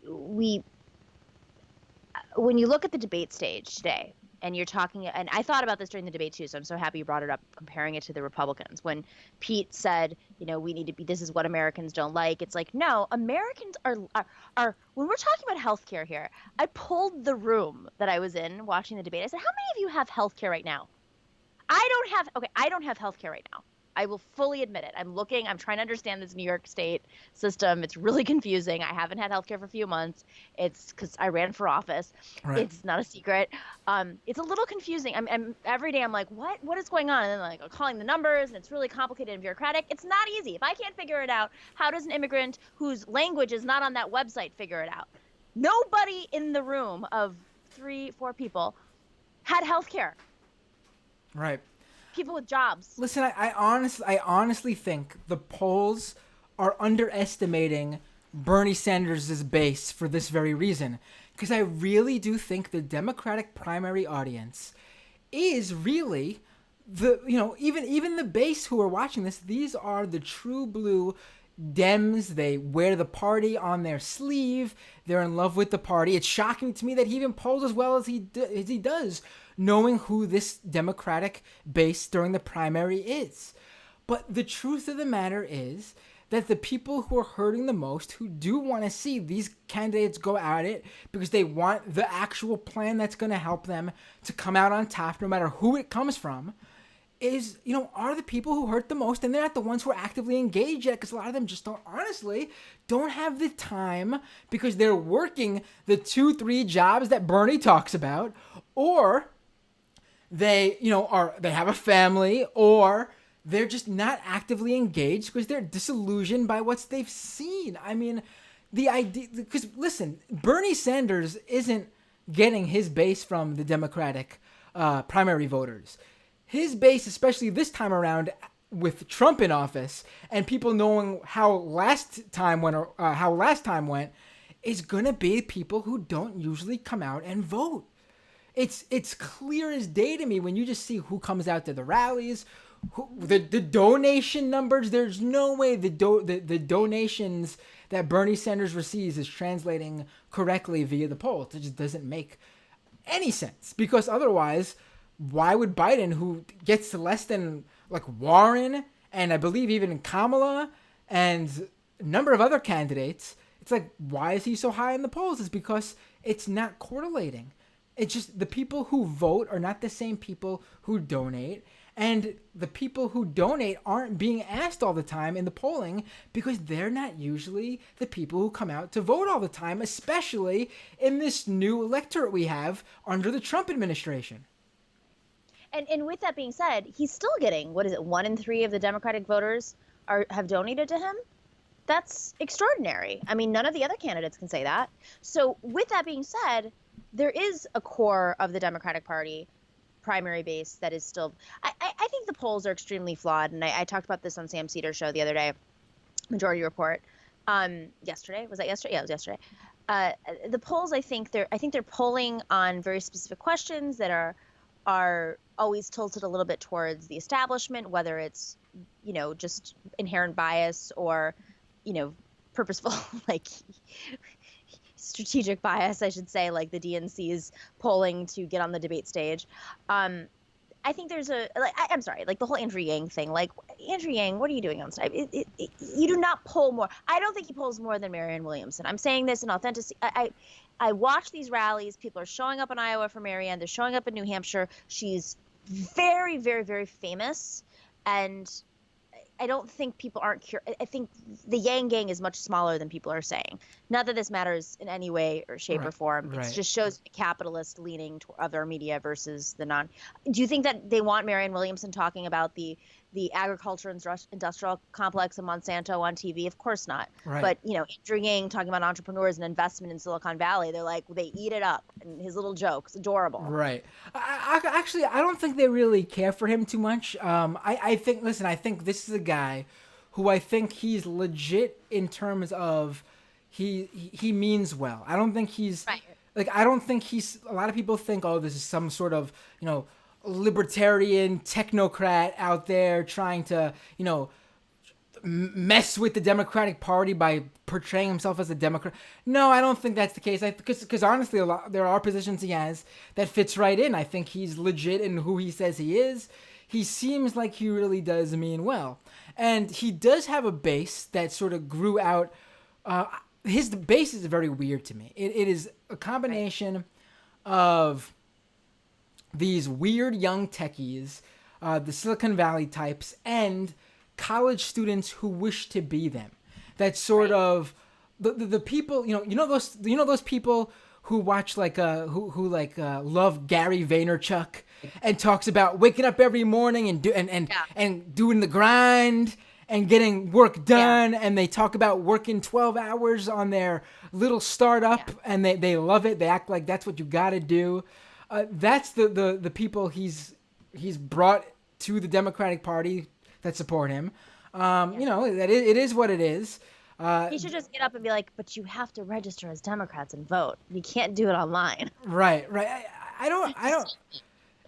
when you look at the debate stage today, and you're talking, and I thought about this during the debate too, so I'm so happy you brought it up, comparing it to the Republicans. When Pete said, we need to be, this is what Americans don't like. It's like, no, Americans are when we're talking about healthcare here, I pulled the room that I was in watching the debate. I said, how many of you have healthcare right now? I don't have healthcare right now. I will fully admit it. I'm trying to understand this New York State system. It's really confusing. I haven't had healthcare for a few months. It's because I ran for office. Right. It's not a secret. It's a little confusing. I'm every day I'm like, what is going on? And then I'm calling the numbers, and it's really complicated and bureaucratic. It's not easy. If I can't figure it out, how does an immigrant whose language is not on that website figure it out? Nobody in the room of 3-4 people had healthcare. Right. People with jobs. Listen, I honestly think the polls are underestimating Bernie Sanders' base for this very reason. Because I really do think the Democratic primary audience is really even the base who are watching this, these are the true blue Dems. They wear the party on their sleeve. They're in love with the party. It's shocking to me that he even polls as well as he does, knowing who this Democratic base during the primary is. But the truth of the matter is that the people who are hurting the most, who do want to see these candidates go at it because they want the actual plan that's going to help them to come out on top no matter who it comes from, are the people who hurt the most, and they're not the ones who are actively engaged yet, because a lot of them just don't have the time because they're working the 2-3 jobs that Bernie talks about, or they have a family, or they're just not actively engaged because they're disillusioned by what they've seen. I mean, the idea, because listen, Bernie Sanders isn't getting his base from the Democratic primary voters. His base, especially this time around with Trump in office and people knowing how last time went, is gonna be people who don't usually come out and vote. It's clear as day to me when you just see who comes out to the rallies, the donation numbers. There's no way the donations that Bernie Sanders receives is translating correctly via the polls. It just doesn't make any sense, because otherwise, why would Biden, who gets less than like Warren and I believe even Kamala and a number of other candidates, it's like, why is he so high in the polls? It's because it's not correlating. It's just the people who vote are not the same people who donate. And the people who donate aren't being asked all the time in the polling because they're not usually the people who come out to vote all the time, especially in this new electorate we have under the Trump administration. And with that being said, he's still getting, 1 in 3 of the Democratic voters have donated to him? That's extraordinary. I mean, none of the other candidates can say that. So with that being said, there is a core of the Democratic Party primary base that is still, I think the polls are extremely flawed. And I talked about this on Sam Cedars' show the other day, Majority Report. Yesterday, was that yesterday? Yeah, it was yesterday. The polls, I think they're polling on very specific questions that are always tilted a little bit towards the establishment, whether it's, just inherent bias or, purposeful, like strategic bias, I should say, like the DNC's polling to get on the debate stage. I think there's I'm sorry, like the whole Andrew Yang thing. Like, Andrew Yang, what are you doing on stage? You do not poll more. I don't think he polls more than Marianne Williamson. I'm saying this in authenticity. I watch these rallies. People are showing up in Iowa for Marianne. They're showing up in New Hampshire. She's very, very, very famous. And I don't think people aren't curious. I think the Yang gang is much smaller than people are saying. Not that this matters in any way or shape or form. It just shows a capitalist leaning to other media versus the non. Do you think that they want Marianne Williamson talking about the agriculture industrial complex of Monsanto on TV? Of course not. Right. But, Andrew Yang talking about entrepreneurs and investment in Silicon Valley, they're like, they eat it up. And his little jokes, adorable. Right. Actually, I don't think they really care for him too much. I think this is a guy who I think he's legit in terms of he means well. I don't think he's a lot of people think, oh, this is some sort of, libertarian technocrat out there trying to, mess with the Democratic Party by portraying himself as a Democrat. No, I don't think that's the case. Because honestly, there are positions he has that fits right in. I think he's legit in who he says he is. He seems like he really does mean well. And he does have a base that sort of grew out. His base is very weird to me. It is a combination of these weird young techies, the Silicon Valley types, and college students who wish to be them. That sort of the people, those people who watch love Gary Vaynerchuk and talks about waking up every morning and doing the grind and getting work done, and they talk about working 12 hours on their little startup, and they love it. They act like that's what you got to do. That's the people he's brought to the Democratic Party that support him. That it is what it is. He should just get up and be like, but you have to register as Democrats and vote. You can't do it online. Right.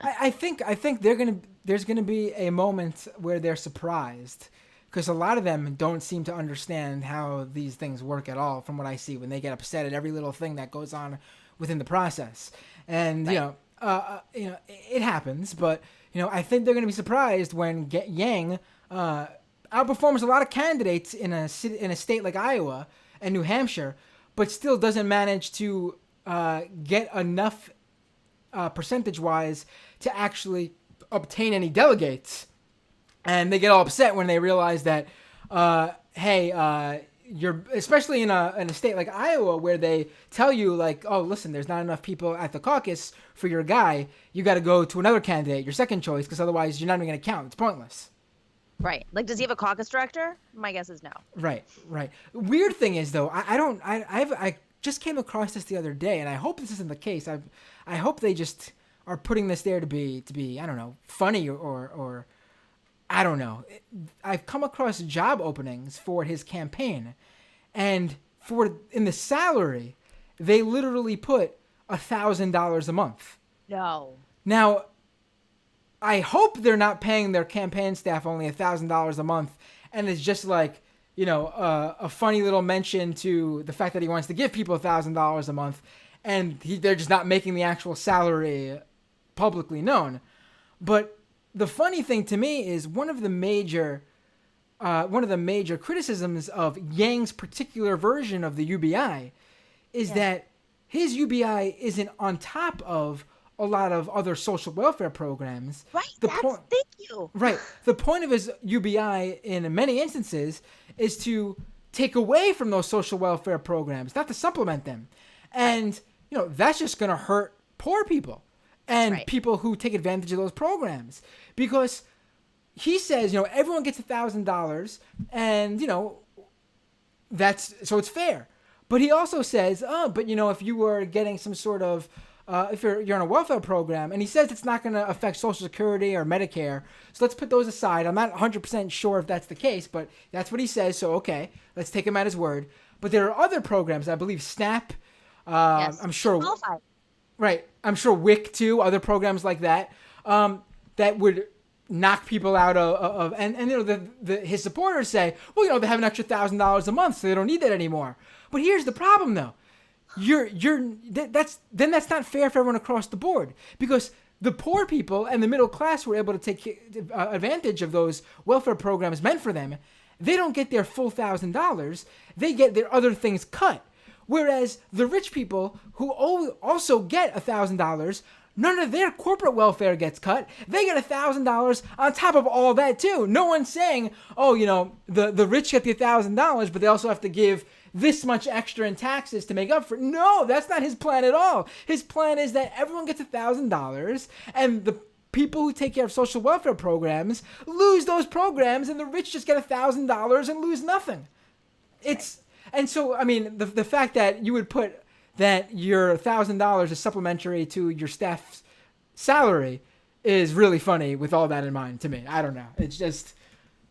I think they're there's going to be a moment where they're surprised, because a lot of them don't seem to understand how these things work at all, from what I see, when they get upset at every little thing that goes on within the process. And Right. it happens, but I think they're going to be surprised when Yang outperforms a lot of candidates in a state like Iowa and New Hampshire, but still doesn't manage to get enough percentage-wise to actually obtain any delegates. And they get all upset when they realize that, you're, especially in a state like Iowa, where they tell you, like, oh, listen, there's not enough people at the caucus for your guy. You got to go to another candidate, your second choice, because otherwise you're not even going to count. It's pointless. Right. Like, does he have a caucus director? My guess is no. Right. Weird thing is, though, I just came across this the other day, and I hope this isn't the case. I hope they just are putting this there to be I don't know, funny or I don't know. I've come across job openings for his campaign, and in the salary, they literally put $1,000 a month. No. Now, I hope they're not paying their campaign staff only $1,000 a month, and it's just like, a funny little mention to the fact that he wants to give people $1,000 a month, and they're just not making the actual salary publicly known. But the funny thing to me is one of the major criticisms of Yang's particular version of the UBI is that his UBI isn't on top of a lot of other social welfare programs. Right. Thank you. Right. The point of his UBI in many instances is to take away from those social welfare programs, not to supplement them. And, that's just going to hurt poor people and people who take advantage of those programs. Because he says, everyone gets $1,000 and, so it's fair. But he also says, if you were getting some sort of, if you're on a welfare program, and he says it's not going to affect Social Security or Medicare, so let's put those aside. I'm not 100% sure if that's the case, but that's what he says, so okay, let's take him at his word. But there are other programs, I believe SNAP, Yes. I'm sure, Qualified. right, I'm sure WIC too, other programs like that, that would knock people out of and his supporters say, well, they have an extra $1,000 a month, so they don't need that anymore. But here's the problem, though. That's not fair for everyone across the board, because the poor people and the middle class who are able to take advantage of those welfare programs meant for them, they don't get their full $1,000. They get their other things cut. Whereas the rich people who also get $1,000, none of their corporate welfare gets cut. They get $1,000 on top of all that too. No one's saying, the rich get the $1,000, but they also have to give this much extra in taxes to make up for it. No, that's not his plan at all. His plan is that everyone gets $1,000, and the people who take care of social welfare programs lose those programs, and the rich just get $1,000 and lose nothing. And so, I mean, the fact that you would put that your $1,000 is supplementary to your staff's salary is really funny with all that in mind to me. I don't know. It's just,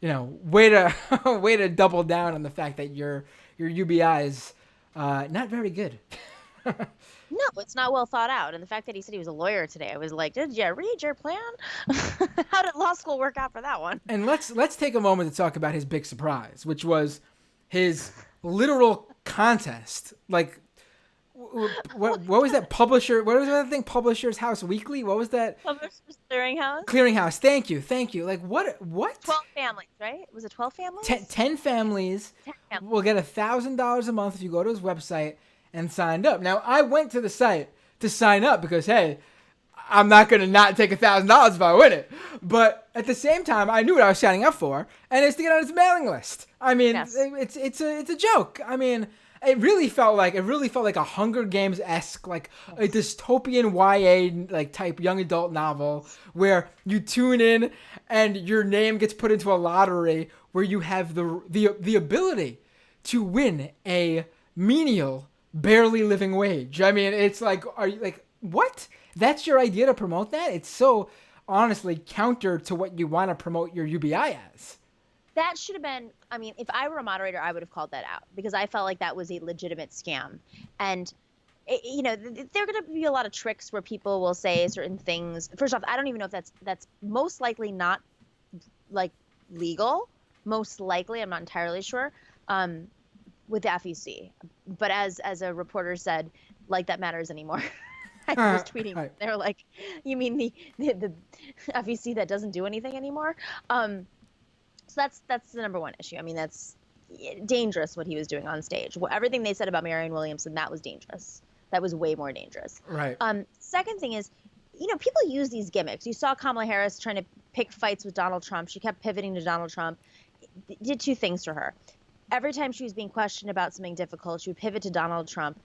way to double down on the fact that your UBI is not very good. No, it's not well thought out. And the fact that he said he was a lawyer today, I was like, did you read your plan? How did law school work out for that one? And let's take a moment to talk about his big surprise, which was his literal contest. Like, what was that publisher? What was that thing? Publishers House Weekly? What was that? Publishers Clearinghouse? Clearinghouse. Thank you. Like, what? 12 families, right? Was it 12 families? 10 families will get $1,000 a month if you go to his website and signed up. Now, I went to the site to sign up because, hey, I'm not going to not take $1,000 if I win it. But at the same time, I knew what I was signing up for, and it's to get on his mailing list. I mean, it's a joke. I mean, it really felt like a Hunger Games-esque, like a dystopian YA like type young adult novel where you tune in and your name gets put into a lottery where you have the ability to win a menial, barely living wage. I mean, it's like, are you like, what? That's your idea to promote that? It's so honestly counter to what you want to promote your UBI as. That should have been, I mean, if I were a moderator, I would have called that out because I felt like that was a legitimate scam. And there are going to be a lot of tricks where people will say certain things. First off, I don't even know if that's most likely not like legal. Most likely, I'm not entirely sure. With the FEC, but as a reporter said, like that matters anymore. I was tweeting. Right. They were like, "You mean the FEC that doesn't do anything anymore?" So that's the number one issue. I mean, that's dangerous what he was doing on stage. Everything they said about Marianne Williamson, that was dangerous. That was way more dangerous. Right. Second thing is, people use these gimmicks. You saw Kamala Harris trying to pick fights with Donald Trump. She kept pivoting to Donald Trump. It did two things to her. Every time she was being questioned about something difficult, she would pivot to Donald Trump.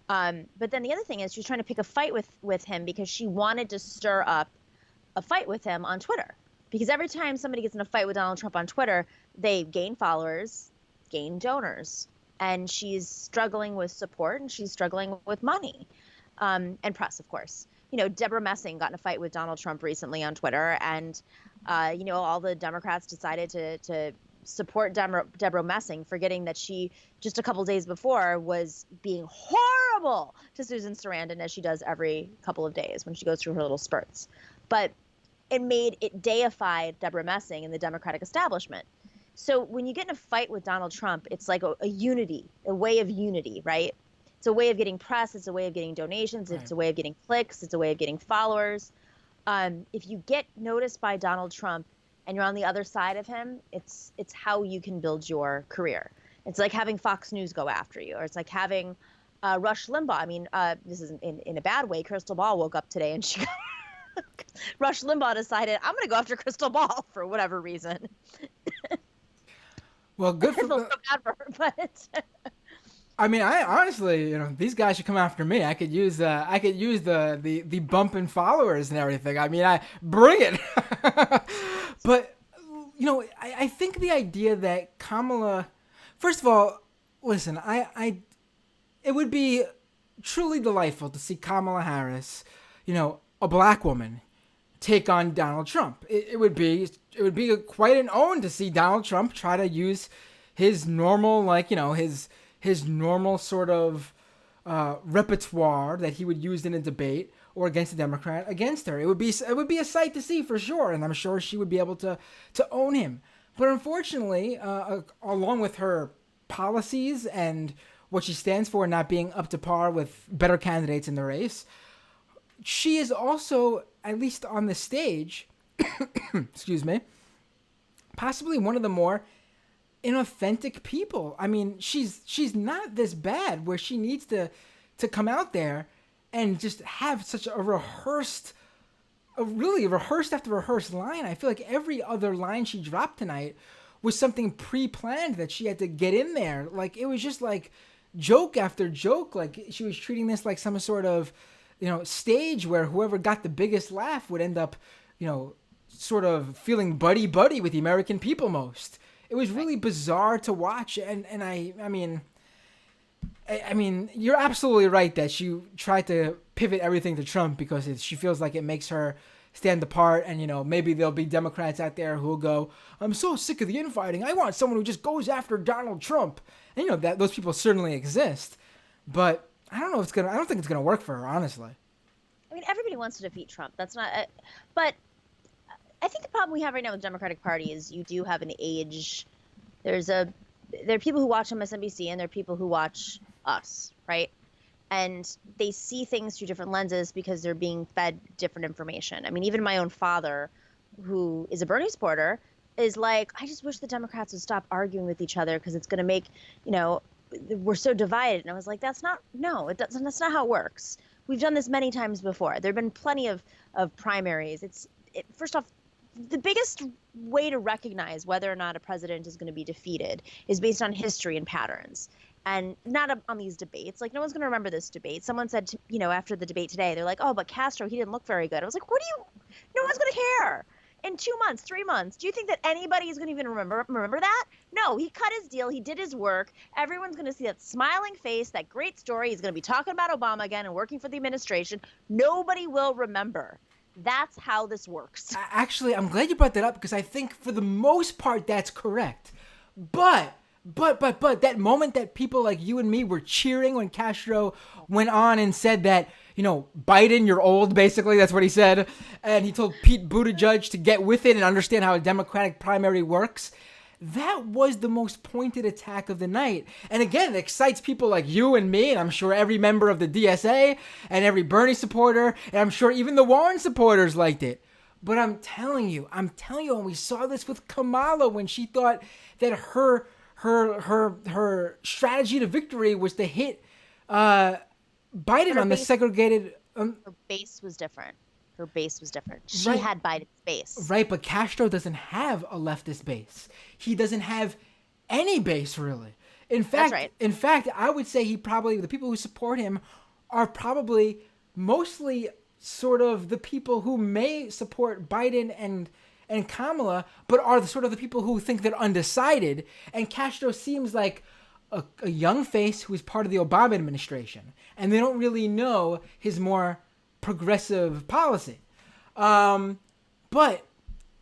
But then the other thing is she was trying to pick a fight with him because she wanted to stir up a fight with him on Twitter. Because every time somebody gets in a fight with Donald Trump on Twitter, they gain followers, gain donors. And she's struggling with support and she's struggling with money and press, of course. Deborah Messing got in a fight with Donald Trump recently on Twitter. And, all the Democrats decided to support Deborah Messing, forgetting that she just a couple days before was being horrible to Susan Sarandon, as she does every couple of days when she goes through her little spurts. But it deified Deborah Messing and the Democratic establishment. So when you get in a fight with Donald Trump, it's like a unity, a way of unity, right? It's a way of getting press. It's a way of getting donations. Right. It's a way of getting clicks. It's a way of getting followers. If you get noticed by Donald Trump and you're on the other side of him, it's how you can build your career. It's like having Fox News go after you, or it's like having Rush Limbaugh. I mean, this is in a bad way. Crystal Ball woke up today and she Rush Limbaugh decided, I'm going to go after Crystal Ball for whatever reason. Well, good for I feel so bad for her, but I mean, I honestly, these guys should come after me. I could use the bump in followers and everything. I mean, I bring it. But I think the idea that Kamala, first of all, listen, it would be truly delightful to see Kamala Harris, a black woman, take on Donald Trump. It would be quite an own to see Donald Trump try to use his normal, his normal sort of repertoire that he would use in a debate or against a Democrat against her. It would be a sight to see for sure, and I'm sure she would be able to own him. But unfortunately, along with her policies and what she stands for, not being up to par with better candidates in the race, she is also, at least on the stage, excuse me, possibly one of the more inauthentic people. I mean, she's not this bad where she needs to come out there and just have such a rehearsed after rehearsed line. I feel like every other line she dropped tonight was something pre-planned that she had to get in there. Like, it was just like joke after joke. Like, she was treating this like some sort of stage where whoever got the biggest laugh would end up, sort of feeling buddy-buddy with the American people most. It was really bizarre to watch, and I mean, you're absolutely right that she tried to pivot everything to Trump because she feels like it makes her stand apart, and maybe there'll be Democrats out there who'll go, I'm so sick of the infighting. I want someone who just goes after Donald Trump. And that those people certainly exist, but I don't think it's gonna work for her, honestly. I mean, everybody wants to defeat Trump. That's not, but I think the problem we have right now with the Democratic Party is you do have an age. There are people who watch MSNBC and there are people who watch us, right? And they see things through different lenses because they're being fed different information. I mean, even my own father, who is a Bernie supporter, is like, I just wish the Democrats would stop arguing with each other because it's going to make, we're so divided. And I was like, that's not how it works. We've done this many times before. There have been plenty of primaries. First off, the biggest way to recognize whether or not a president is going to be defeated is based on history and patterns, and not on these debates. Like, no one's going to remember this debate. Someone said, after the debate today, they're like, oh, but Castro, he didn't look very good. I was like, no one's going to care. In 2 months, 3 months, do you think that anybody is going to even remember that? No, he cut his deal. He did his work. Everyone's going to see that smiling face, that great story. He's going to be talking about Obama again and working for the administration. Nobody will remember. That's how this works. Actually, I'm glad you brought that up because I think for the most part that's correct. But But that moment that people like you and me were cheering when Castro went on and said that, Biden, you're old, basically, that's what he said. And he told Pete Buttigieg to get with it and understand how a Democratic primary works. That was the most pointed attack of the night. And again, it excites people like you and me, and I'm sure every member of the DSA and every Bernie supporter, and I'm sure even the Warren supporters liked it. But I'm telling you, and we saw this with Kamala when she thought that her strategy to victory was to hit Biden on the segregated. Her base was different. She Right. had Biden's base. Right, but Castro doesn't have a leftist base. He doesn't have any base, really. In fact, That's right. I would say the people who support him are probably mostly sort of the people who may support Biden and Kamala, but are the people who think they're undecided. And Castro seems like a young face who is part of the Obama administration, and they don't really know his more progressive policy. But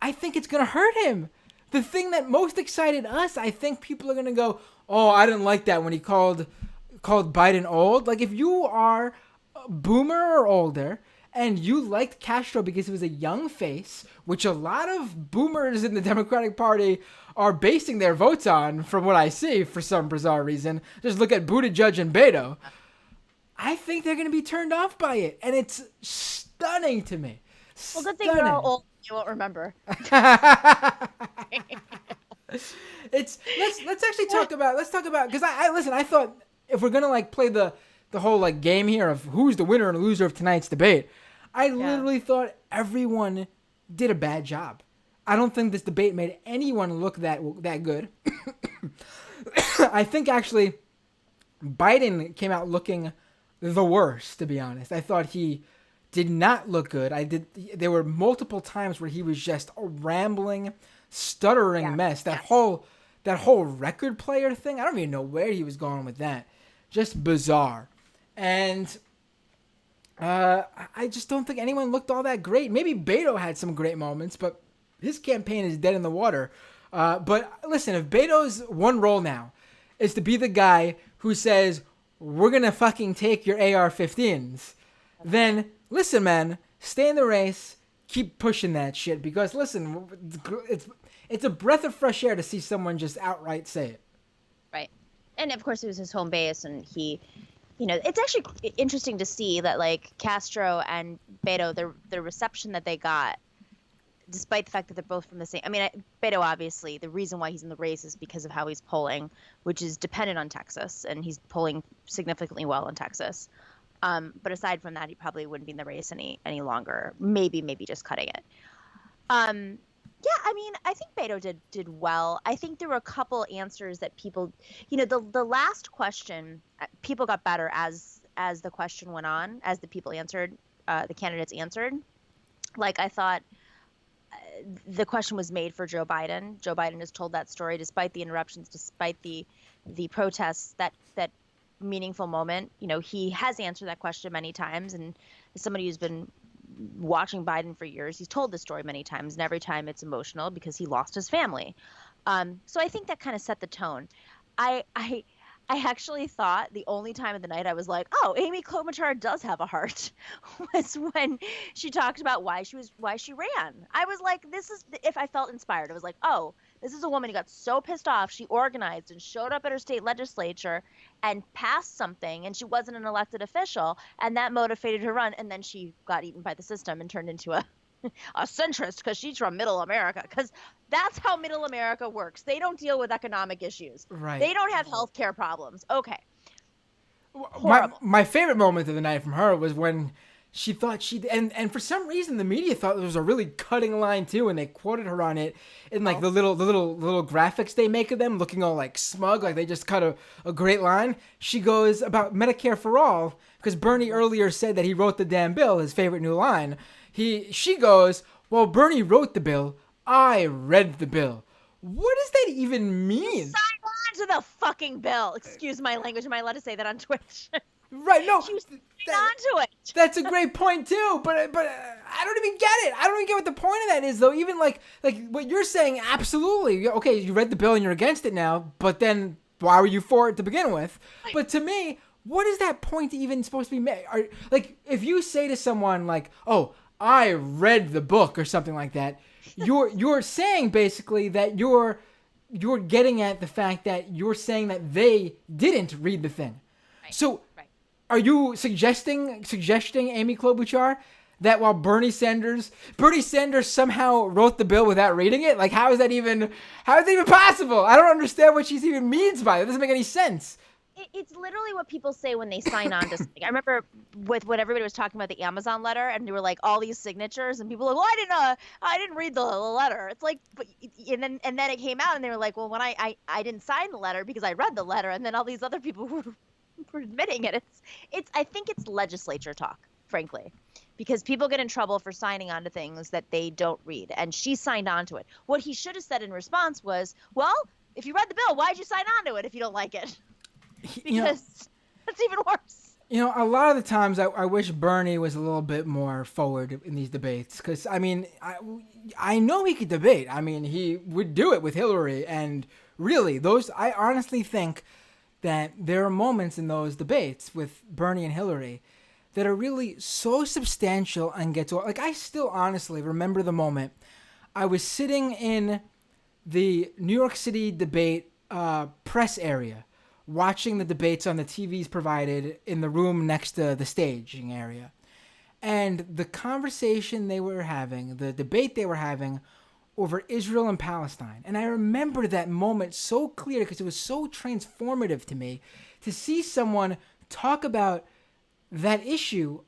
I think it's going to hurt him. The thing that most excited us, I think people are going to go, oh, I didn't like that when he called Biden old. Like, if you are a boomer or older and you liked Castro because he was a young face, which a lot of boomers in the Democratic Party are basing their votes on, from what I see, for some bizarre reason. Just look at Buttigieg and Beto. I think they're going to be turned off by it, and it's stunning to me. Well, good thing you're all old. You won't remember. Let's actually talk about because I thought if we're gonna play the whole game here of who's the winner and loser of tonight's debate, I literally thought everyone did a bad job. I don't think this debate made anyone look that good. I think actually Biden came out looking the worst, to be honest. I thought he did not look good. There were multiple times where he was just a rambling, stuttering mess. That whole record player thing, I don't even know where he was going with that. Just bizarre. And I just don't think anyone looked all that great. Maybe Beto had some great moments, but his campaign is dead in the water. But listen, if Beto's one role now is to be the guy who says, we're going to fucking take your AR-15s, then listen, man, stay in the race, keep pushing that shit, because listen, it's a breath of fresh air to see someone just outright say it. Right. And of course it was his home base, and he, it's actually interesting to see that Castro and Beto, the reception that they got, despite the fact that they're both from the same. I mean, Beto, obviously, the reason why he's in the race is because of how he's polling, which is dependent on Texas, and he's polling significantly well in Texas. But aside from that, he probably wouldn't be in the race any longer. Maybe just cutting it. Yeah, I mean, I think Beto did well. I think there were a couple answers that people, the last question, people got better as the question went on, as the people answered, the candidates answered. I thought the question was made for Joe Biden. Joe Biden has told that story despite the interruptions, despite the protests, that meaningful moment. He has answered that question many times, and as somebody who's been watching Biden for years, he's told this story many times, and every time it's emotional because he lost his family. So I think that kind of set the tone. I actually thought the only time of the night I was like, oh, Amy Klobuchar does have a heart, was when she talked about why she ran. I was like, if I felt inspired, I was like, oh, this is a woman who got so pissed off. She organized and showed up at her state legislature and passed something, and she wasn't an elected official, and that motivated her run. And then she got eaten by the system and turned into a centrist because she's from Middle America, because that's how Middle America works. They don't deal with economic issues. Right. They don't have healthcare problems. Okay. My favorite moment of the night from her was when she thought and for some reason the media thought it was a really cutting line too, and they quoted her on it in the little graphics they make of them looking all smug, like they just cut a great line. She goes about Medicare for all, because Bernie earlier said that he wrote the damn bill, his favorite new line. She goes, well, Bernie wrote the bill, I read the bill. What does that even mean? Sign on to the fucking bill. Excuse my language. Am I allowed to say that on Twitch? Right, no. She was onto it. That's a great point too, but I don't even get it. I don't even get what the point of that is, though. Even like what you're saying, absolutely. Okay, you read the bill and you're against it now, but then why were you for it to begin with? But to me, what is that point even supposed to be made? Like, if you say to someone like, "Oh, I read the book" or something like that, you're saying basically that you're getting at the fact that you're saying that they didn't read the thing. Right. So, right. are you suggesting Amy Klobuchar that while Bernie Sanders somehow wrote the bill without reading it? Like, how is that even possible? I don't understand what she even means by it. It doesn't make any sense. It's literally what people say when they sign on to something. I remember when everybody was talking about the Amazon letter, and there were like all these signatures, and people were like, "Well, I didn't read the letter." It's like, but and then it came out, and they were like, "Well, when I didn't sign the letter because I read the letter," and then all these other people were admitting it. I think it's legislature talk, frankly, because people get in trouble for signing on to things that they don't read, and she signed on to it. What he should have said in response was, "Well, if you read the bill, why'd you sign on to it if you don't like it?" Because that's even worse. A lot of the times I wish Bernie was a little bit more forward in these debates, because I know he could debate. I mean, he would do it with Hillary, and really, I honestly think that there are moments in those debates with Bernie and Hillary that are really so substantial and get to, like, I still honestly remember the moment I was sitting in the New York City debate press area, watching the debates on the TVs provided in the room next to the staging area. And the conversation they were having, the debate they were having over Israel and Palestine. And I remember that moment so clear because it was so transformative to me to see someone talk about that issue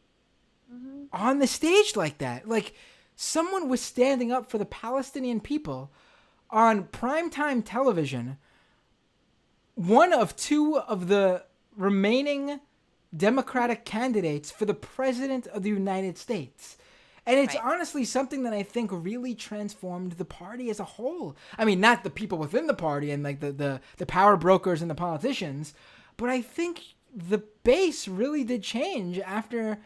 on the stage like that. Like, someone was standing up for the Palestinian people on primetime television, one of two of the remaining Democratic candidates for the president of the United States. And it's honestly something that I think really transformed the party as a whole. I mean, not the people within the party and like the power brokers and the politicians, but I think the base really did change after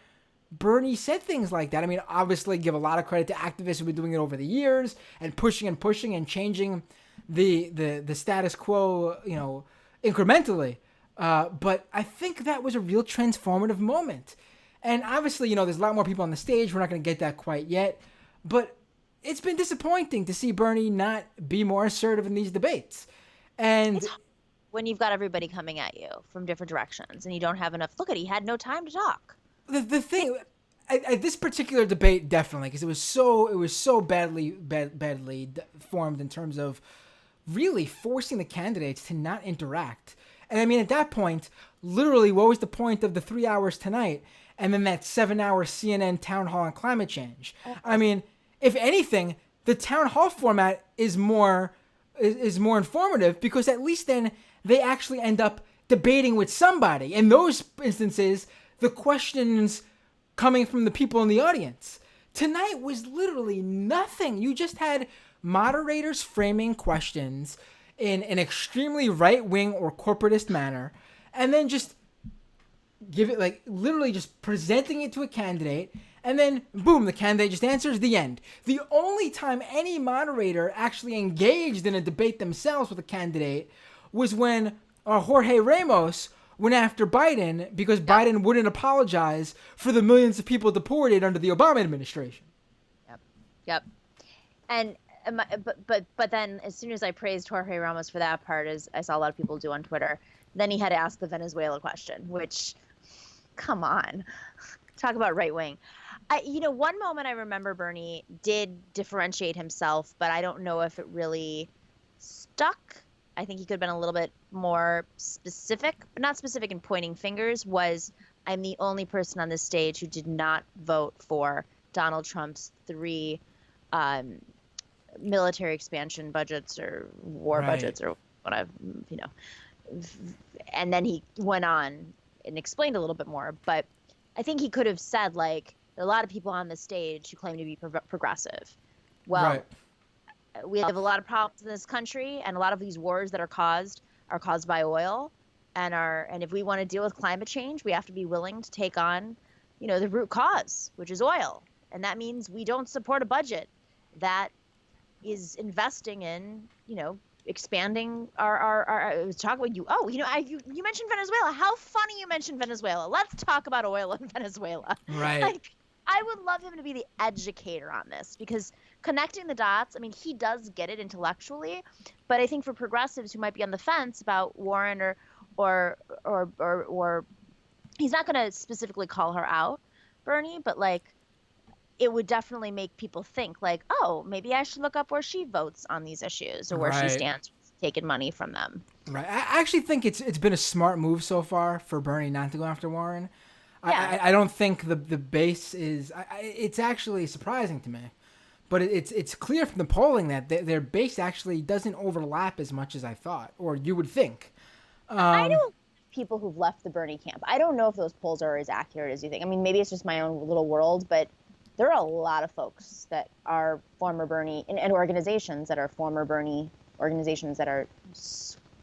Bernie said things like that. I mean, obviously give a lot of credit to activists who've been doing it over the years and pushing and changing the status quo, incrementally. But I think that was a real transformative moment. And obviously, there's a lot more people on the stage. We're not going to get that quite yet. But it's been disappointing to see Bernie not be more assertive in these debates. And it's when you've got everybody coming at you from different directions and you don't have enough. Look at, he had no time to talk. The thing, at this particular debate, definitely, because it was so badly formed in terms of really forcing the candidates to not interact. And I mean, at that point, literally, what was the point of the 3 hours tonight and then that 7-hour CNN town hall on climate change? I mean, if anything, the town hall format is more informative, because at least then they actually end up debating with somebody. In those instances, the questions coming from the people in the audience. Tonight was literally nothing. You just had moderators framing questions in an extremely right-wing or corporatist manner, and then just give it, like, literally just presenting it to a candidate, and then boom, the candidate just answers, the end. The only time any moderator actually engaged in a debate themselves with a candidate was when Jorge Ramos went after Biden because Biden wouldn't apologize for the millions of people deported under the Obama administration. Yep. And but then as soon as I praised Jorge Ramos for that part, as I saw a lot of people do on Twitter, then he had to ask the Venezuela question, which, come on, talk about right wing. One moment I remember Bernie did differentiate himself, but I don't know if it really stuck. I think he could have been a little bit more specific, but not specific in pointing fingers, was I'm the only person on this stage who did not vote for Donald Trump's 3 military expansion budgets or war budgets or whatever, and then he went on and explained a little bit more. But I think he could have said, like, there are a lot of people on the stage who claim to be progressive. Well, we have a lot of problems in this country, and a lot of these wars that are caused by oil, and if we want to deal with climate change, we have to be willing to take on, the root cause, which is oil. And that means we don't support a budget that is investing in, expanding our I was talking with you. Oh, you mentioned Venezuela. How funny you mentioned Venezuela. Let's talk about oil in Venezuela. Right. Like, I would love him to be the educator on this, because connecting the dots, I mean, he does get it intellectually, but I think for progressives who might be on the fence about Warren or he's not going to specifically call her out, Bernie, but like, it would definitely make people think like, oh, maybe I should look up where she votes on these issues or where she Right. stands taking money from them. Right. I actually think it's been a smart move so far for Bernie not to go after Warren. Yeah. I don't think the base is. It's actually surprising to me, but it's clear from the polling that their base actually doesn't overlap as much as I thought, or you would think. I know people who've left the Bernie camp. I don't know if those polls are as accurate as you think. I mean, maybe it's just my own little world, but there are a lot of folks that are former Bernie and organizations that are former Bernie organizations that are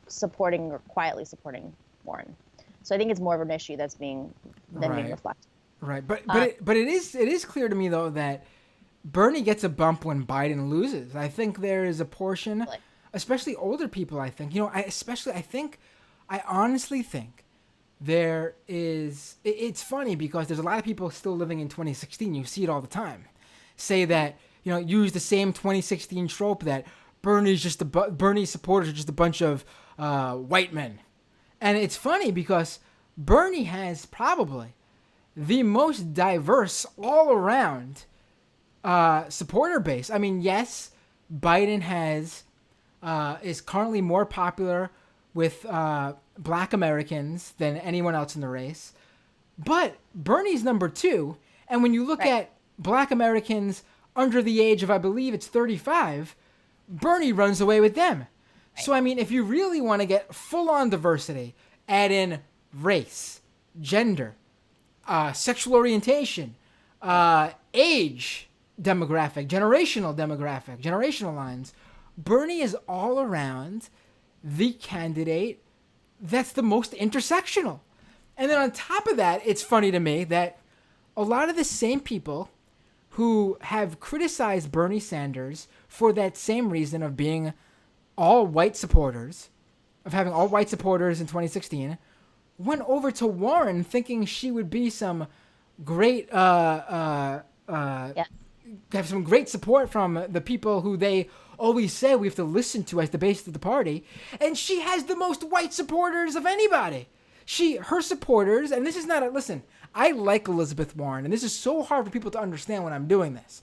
supporting or quietly supporting Warren. So I think it's more of an issue that's being reflected. Right, but it is clear to me though that Bernie gets a bump when Biden loses. I think there is a portion, especially older people. I think I honestly think there is. It's funny because there's a lot of people still living in 2016. You see it all the time. Say that use the same 2016 trope that Bernie supporters are just a bunch of white men, and it's funny because Bernie has probably the most diverse all around supporter base. I mean, yes, Biden is currently more popular with Black Americans than anyone else in the race, but Bernie's number 2. And when you look at Black Americans under the age of, I believe it's 35, Bernie runs away with them. Right. So I mean, if you really want to get full-on diversity, add in race, gender, sexual orientation, age demographic, generational lines. Bernie is all around the candidate that's the most intersectional. And then on top of that, it's funny to me that a lot of the same people who have criticized Bernie Sanders for that same reason of being all white supporters, of having all white supporters in 2016, went over to Warren thinking she would be some great, have some great support from the people who they always say we have to listen to as the base of the party. And she has the most white supporters of anybody. Her supporters, and this is not listen, I like Elizabeth Warren, and this is so hard for people to understand when I'm doing this.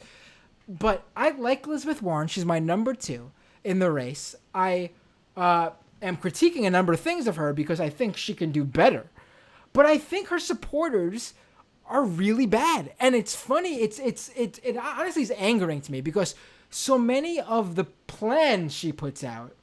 But I like Elizabeth Warren. She's my number 2 in the race. I am critiquing a number of things of her because I think she can do better. But I think her supporters are really bad. And it's funny. It honestly is angering to me because so many of the plans she puts out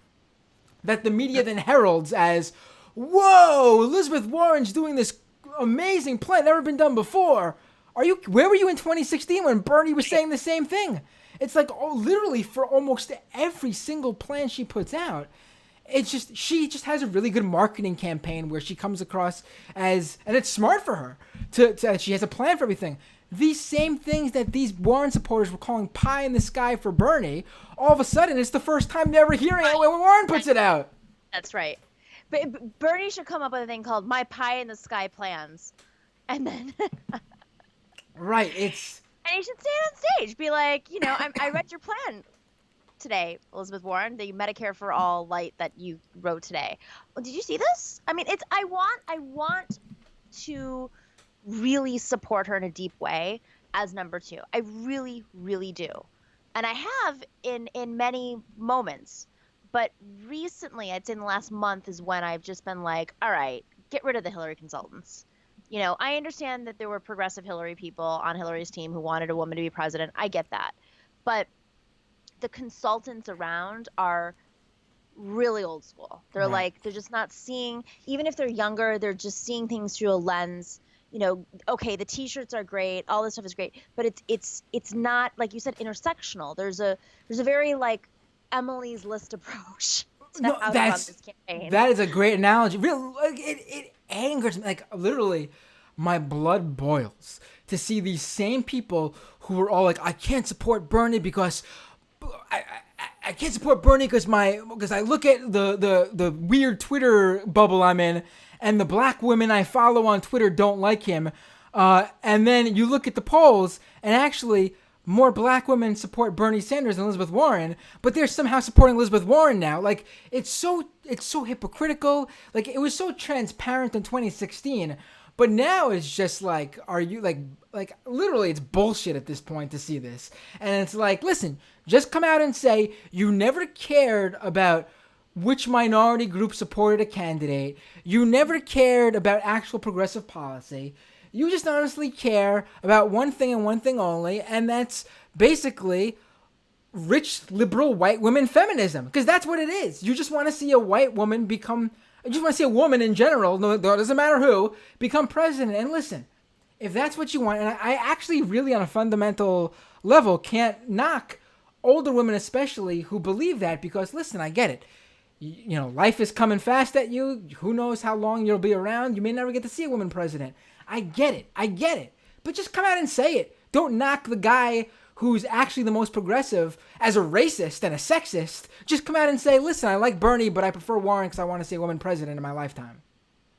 that the media then heralds as, whoa, Elizabeth Warren's doing this amazing plan, never been done before. Where were you in 2016 when Bernie was saying the same thing? It's like, literally for almost every single plan she puts out, she just has a really good marketing campaign where she comes across as, and it's smart for her to she has a plan for everything. These same things that these Warren supporters were calling pie in the sky for Bernie, all of a sudden it's the first time they're ever hearing it when Warren puts it out. That's right. But Bernie should come up with a thing called My Pie in the Sky Plans. And then right, and he should stand on stage, be like, I read your plan today, Elizabeth Warren, the Medicare for All light that you wrote today. Well, did you see this? I mean, I want to really support her in a deep way as number 2. I really, really do. And I have in many moments. But recently, I'd say in the last month is when I've just been like, all right, get rid of the Hillary consultants. I understand that there were progressive Hillary people on Hillary's team who wanted a woman to be president. I get that. But the consultants around are really old school. They're they're just not seeing, even if they're younger, they're just seeing things through a lens. Okay, the T-shirts are great, all this stuff is great, but it's not, like you said, intersectional. There's a very Emily's List approach to how to run this campaign. That is a great analogy. It angers me. Like, literally, my blood boils to see these same people who are all like, I can't support Bernie because I can't support Bernie because I look at the weird Twitter bubble I'm in, and the black women I follow on Twitter don't like him. And then you look at the polls, and actually more black women support Bernie Sanders than Elizabeth Warren, but they're somehow supporting Elizabeth Warren now. Like, it's so hypocritical. Like, it was so transparent in 2016, but now it's just like, are you like literally it's bullshit at this point to see this. And it's like, listen, just come out and say you never cared about which minority group supported a candidate. You never cared about actual progressive policy. You just honestly care about one thing and one thing only, and that's basically rich, liberal, white women feminism. Because that's what it is. You just want to see a white woman become... You just want to see a woman in general, no, it doesn't matter who, become president. And listen, if that's what you want, and I actually really on a fundamental level can't knock older women especially who believe that, because listen, I get it. You know, life is coming fast at you. Who knows how long you'll be around. You may never get to see a woman president. I get it. But just come out and say it. Don't knock the guy who's actually the most progressive as a racist and a sexist. Just come out and say, listen, I like Bernie, but I prefer Warren because I want to see a woman president in my lifetime.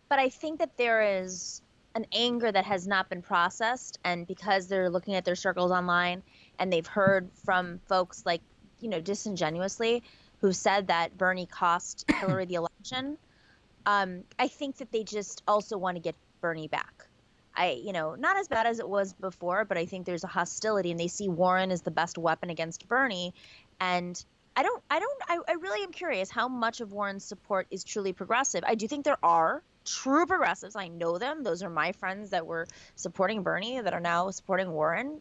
But I think that there is an anger that has not been processed, and because they're looking at their circles online and they've heard from folks like, disingenuously, who said that Bernie cost Hillary the election, I think that they just also want to get Bernie back. Not as bad as it was before, but I think there's a hostility, and they see Warren as the best weapon against Bernie. And I really am curious how much of Warren's support is truly progressive. I do think there are true progressives. I know them. Those are my friends that were supporting Bernie that are now supporting Warren.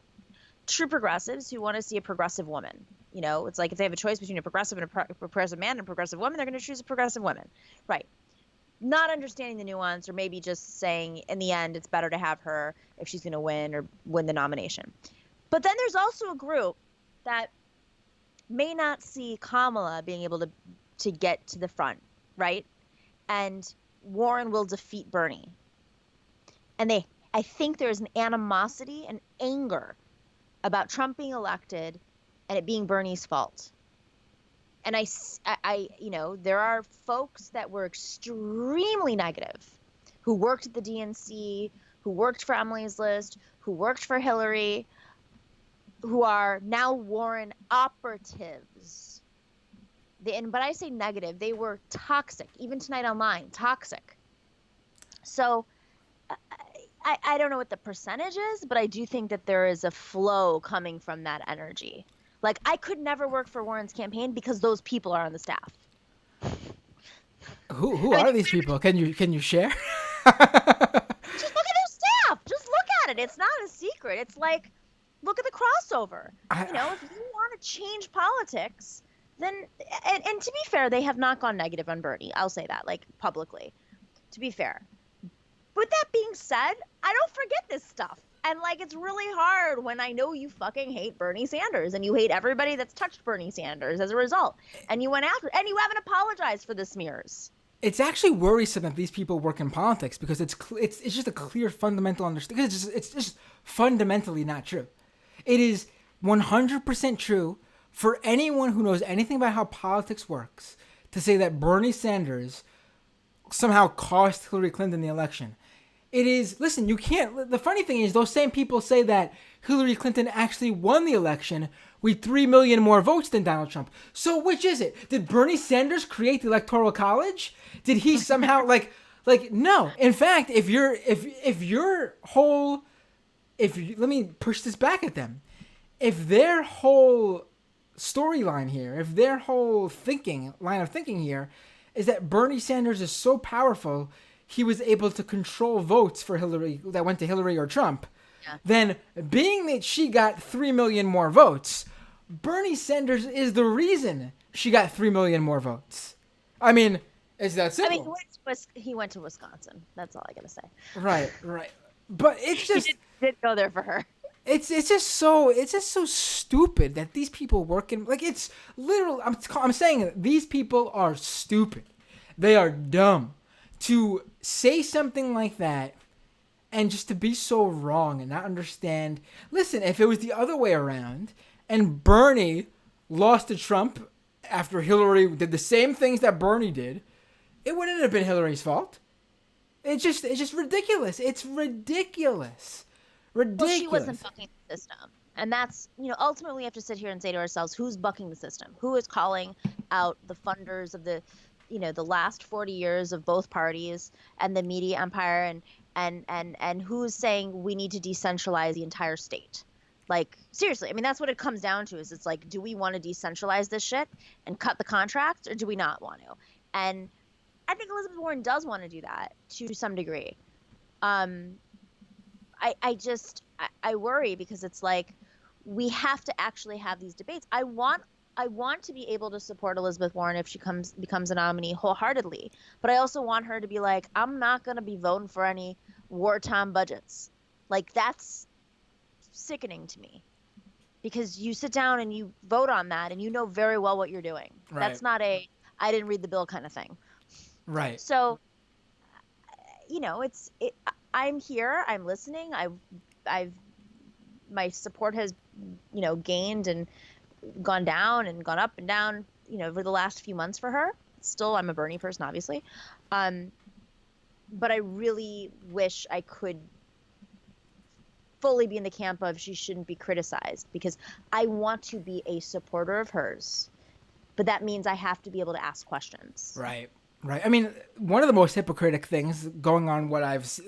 True progressives who want to see a progressive woman. It's like if they have a choice between a progressive and a progressive man and a progressive woman, they're going to choose a progressive woman. Right. Not understanding the nuance, or maybe just saying in the end it's better to have her if she's going to win or win the nomination. But then there's also a group that may not see Kamala being able to get to the front, right? And Warren will defeat Bernie. And I think there's an animosity and anger about Trump being elected and it being Bernie's fault. And there are folks that were extremely negative, who worked at the DNC, who worked for Emily's List, who worked for Hillary, who are now Warren operatives. But I say negative, they were toxic, even tonight online, toxic. So I don't know what the percentage is, but I do think that there is a flow coming from that energy. Like, I could never work for Warren's campaign because those people are on the staff. Who are these people? Can you share? Just look at their staff. Just look at it. It's not a secret. It's like, look at the crossover. If you want to change politics, then and to be fair, they have not gone negative on Bernie. I'll say that, like, publicly. To be fair. With that being said, I don't forget this stuff. And, like, it's really hard when I know you fucking hate Bernie Sanders and you hate everybody that's touched Bernie Sanders as a result. And you went after, and you haven't apologized for the smears. It's actually worrisome that these people work in politics, because it's just a clear fundamental understanding. It's just fundamentally not true. It is 100% true for anyone who knows anything about how politics works to say that Bernie Sanders somehow cost Hillary Clinton the election. It is, listen, you can't, the funny thing is those same people say that Hillary Clinton actually won the election with 3 million more votes than Donald Trump. So which is it? Did Bernie Sanders create the Electoral College? Did he somehow, no. In fact, let me push this back at them. If their whole storyline here, if their whole line of thinking here is that Bernie Sanders is so powerful, he was able to control votes for Hillary that went to Hillary or Trump, then being that she got 3 million more votes, Bernie Sanders is the reason she got 3 million more votes. I mean, it's that simple. I mean, he went to Wisconsin. That's all I gotta say. Right. But it's just... He did go there for her. It's just so stupid that these people work in... Like, it's literal... I'm saying these people are stupid. They are dumb. To say something like that And just to be so wrong and not understand. Listen, if it was the other way around and Bernie lost to Trump after Hillary did the same things that Bernie did, it wouldn't have been Hillary's fault. It's just ridiculous. It's ridiculous. Ridiculous. Well, she wasn't bucking the system. And that's, ultimately we have to sit here and say to ourselves, who's bucking the system? Who is calling out the funders of the last 40 years of both parties and the media empire, and who's saying we need to decentralize the entire state? Like, seriously, I mean, that's what it comes down to. Is it's like, do we want to decentralize this shit and cut the contracts, or do we not want to? And I think Elizabeth Warren does want to do that to some degree. I worry because it's like, we have to actually have these debates. I want to be able to support Elizabeth Warren if she becomes a nominee wholeheartedly, but I also want her to be like, I'm not going to be voting for any wartime budgets. Like, that's sickening to me, because you sit down and you vote on that and you know very well what you're doing. Right. That's not I didn't read the bill kind of thing. Right. So, I'm here, I'm listening. My support has, gained and gone down and gone up and down, over the last few months for her. Still, I'm a Bernie person, obviously. But I really wish I could fully be in the camp of she shouldn't be criticized, because I want to be a supporter of hers. But that means I have to be able to ask questions. Right. I mean, one of the most hypocritical things going on, what I've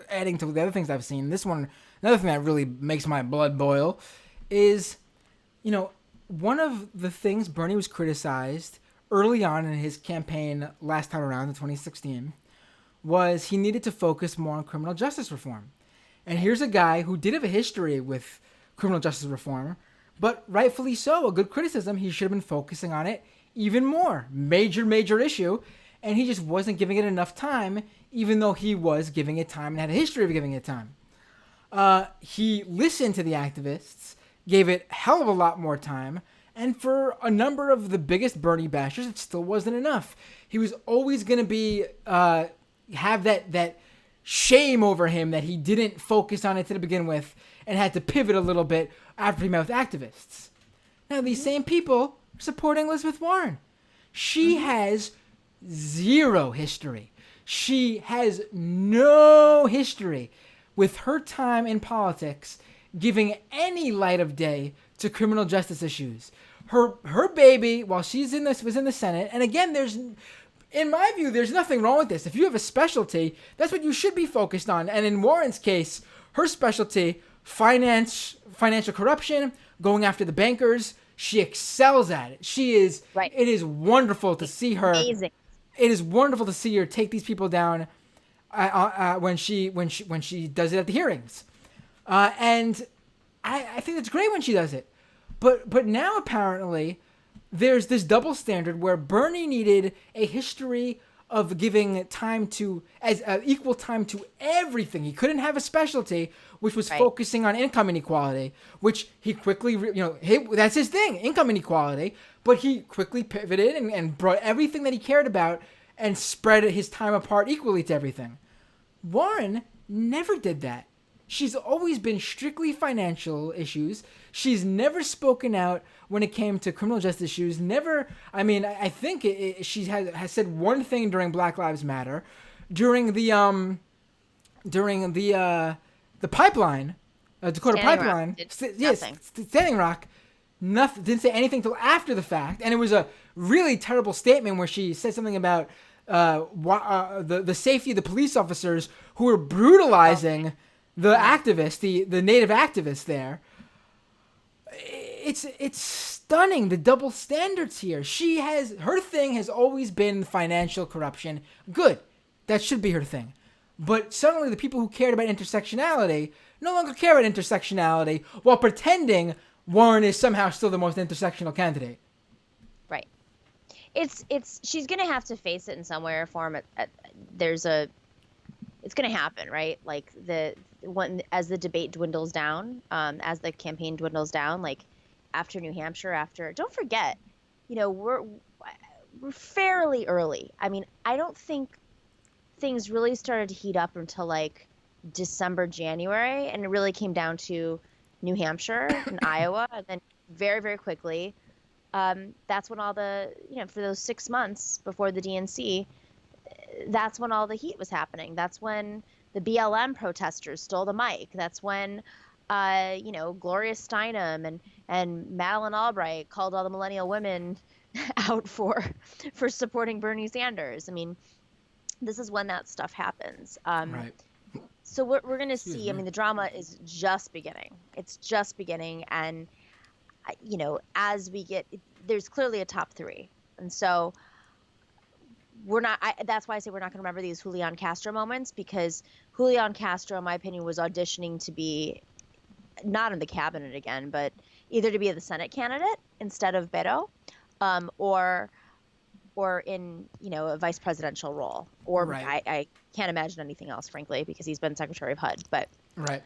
adding to the other things I've seen, another thing that really makes my blood boil is, one of the things Bernie was criticized early on in his campaign last time around in 2016 was he needed to focus more on criminal justice reform. And here's a guy who did have a history with criminal justice reform, but rightfully so, a good criticism, he should have been focusing on it even more. Major issue. And he just wasn't giving it enough time, even though he was giving it time and had a history of giving it time. He listened to the activists, gave it a hell of a lot more time, and for a number of the biggest Bernie bashers, it still wasn't enough. He was always going to be have that shame over him that he didn't focus on it to begin with and had to pivot a little bit after he met with activists. Now, these same people are supporting Elizabeth Warren. She has zero history. She has no history with her time in politics giving any light of day to criminal justice issues. Her baby, while was in the Senate, and again, in my view, there's nothing wrong with this. If you have a specialty, that's what you should be focused on. And in Warren's case, her specialty, financial corruption, going after the bankers, she excels at it. She is. Right. It is wonderful to see her. Amazing. It is wonderful to see her take these people down when she does it at the hearings, and I think it's great when she does it. But now apparently there's this double standard where Bernie needed a history of giving time to equal time to everything. He couldn't have a specialty, which was focusing on income inequality, which he quickly, that's his thing, income inequality. But he quickly pivoted and brought everything that he cared about and spread his time apart equally to everything. Warren never did that. She's always been strictly financial issues. She's never spoken out when it came to criminal justice issues. Never. I mean, I think she has said one thing during Black Lives Matter, during the pipeline, Dakota Pipeline. Standing Rock. Nothing, didn't say anything till after the fact, and it was a really terrible statement where she said something about the safety of the police officers who were brutalizing the activists, the native activists there. It's stunning, the double standards here. Her thing has always been financial corruption. Good, that should be her thing. But suddenly the people who cared about intersectionality no longer care about intersectionality while pretending Warren is somehow still the most intersectional candidate. Right. She's gonna have to face it in some way or form. It's gonna happen, right? Like as the debate dwindles down, as the campaign dwindles down, like after New Hampshire, don't forget, we're fairly early. I mean, I don't think things really started to heat up until like December, January, and it really came down to New Hampshire and Iowa, and then very, very quickly, that's when all the, for those 6 months before the DNC, that's when all the heat was happening. That's when the BLM protesters stole the mic. That's when, Gloria Steinem and Madeleine Albright called all the millennial women out for supporting Bernie Sanders. I mean, this is when that stuff happens. Right. So we're going to Excuse see. I me. mean, the drama is just beginning. It's just beginning, and as we get, there's clearly a top three, and so we're not. That's why I say we're not going to remember these Julian Castro moments, because Julian Castro, in my opinion, was auditioning to be not in the cabinet again, but either to be the Senate candidate instead of Beto, or in a vice presidential role, or Right. I can't imagine anything else, frankly, because he's been Secretary of HUD. But Right.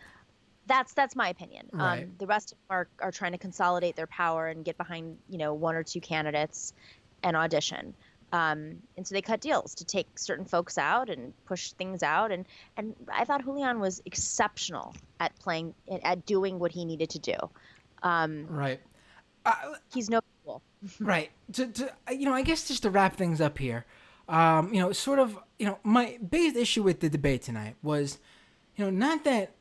that's my opinion. Right. The rest of them are trying to consolidate their power and get behind one or two candidates and audition. And so they cut deals to take certain folks out and push things out. And I thought Julian was exceptional at doing what he needed to do. Right. He's no fool. Right. I guess just to wrap things up here, sort of, my biggest issue with the debate tonight was, not that,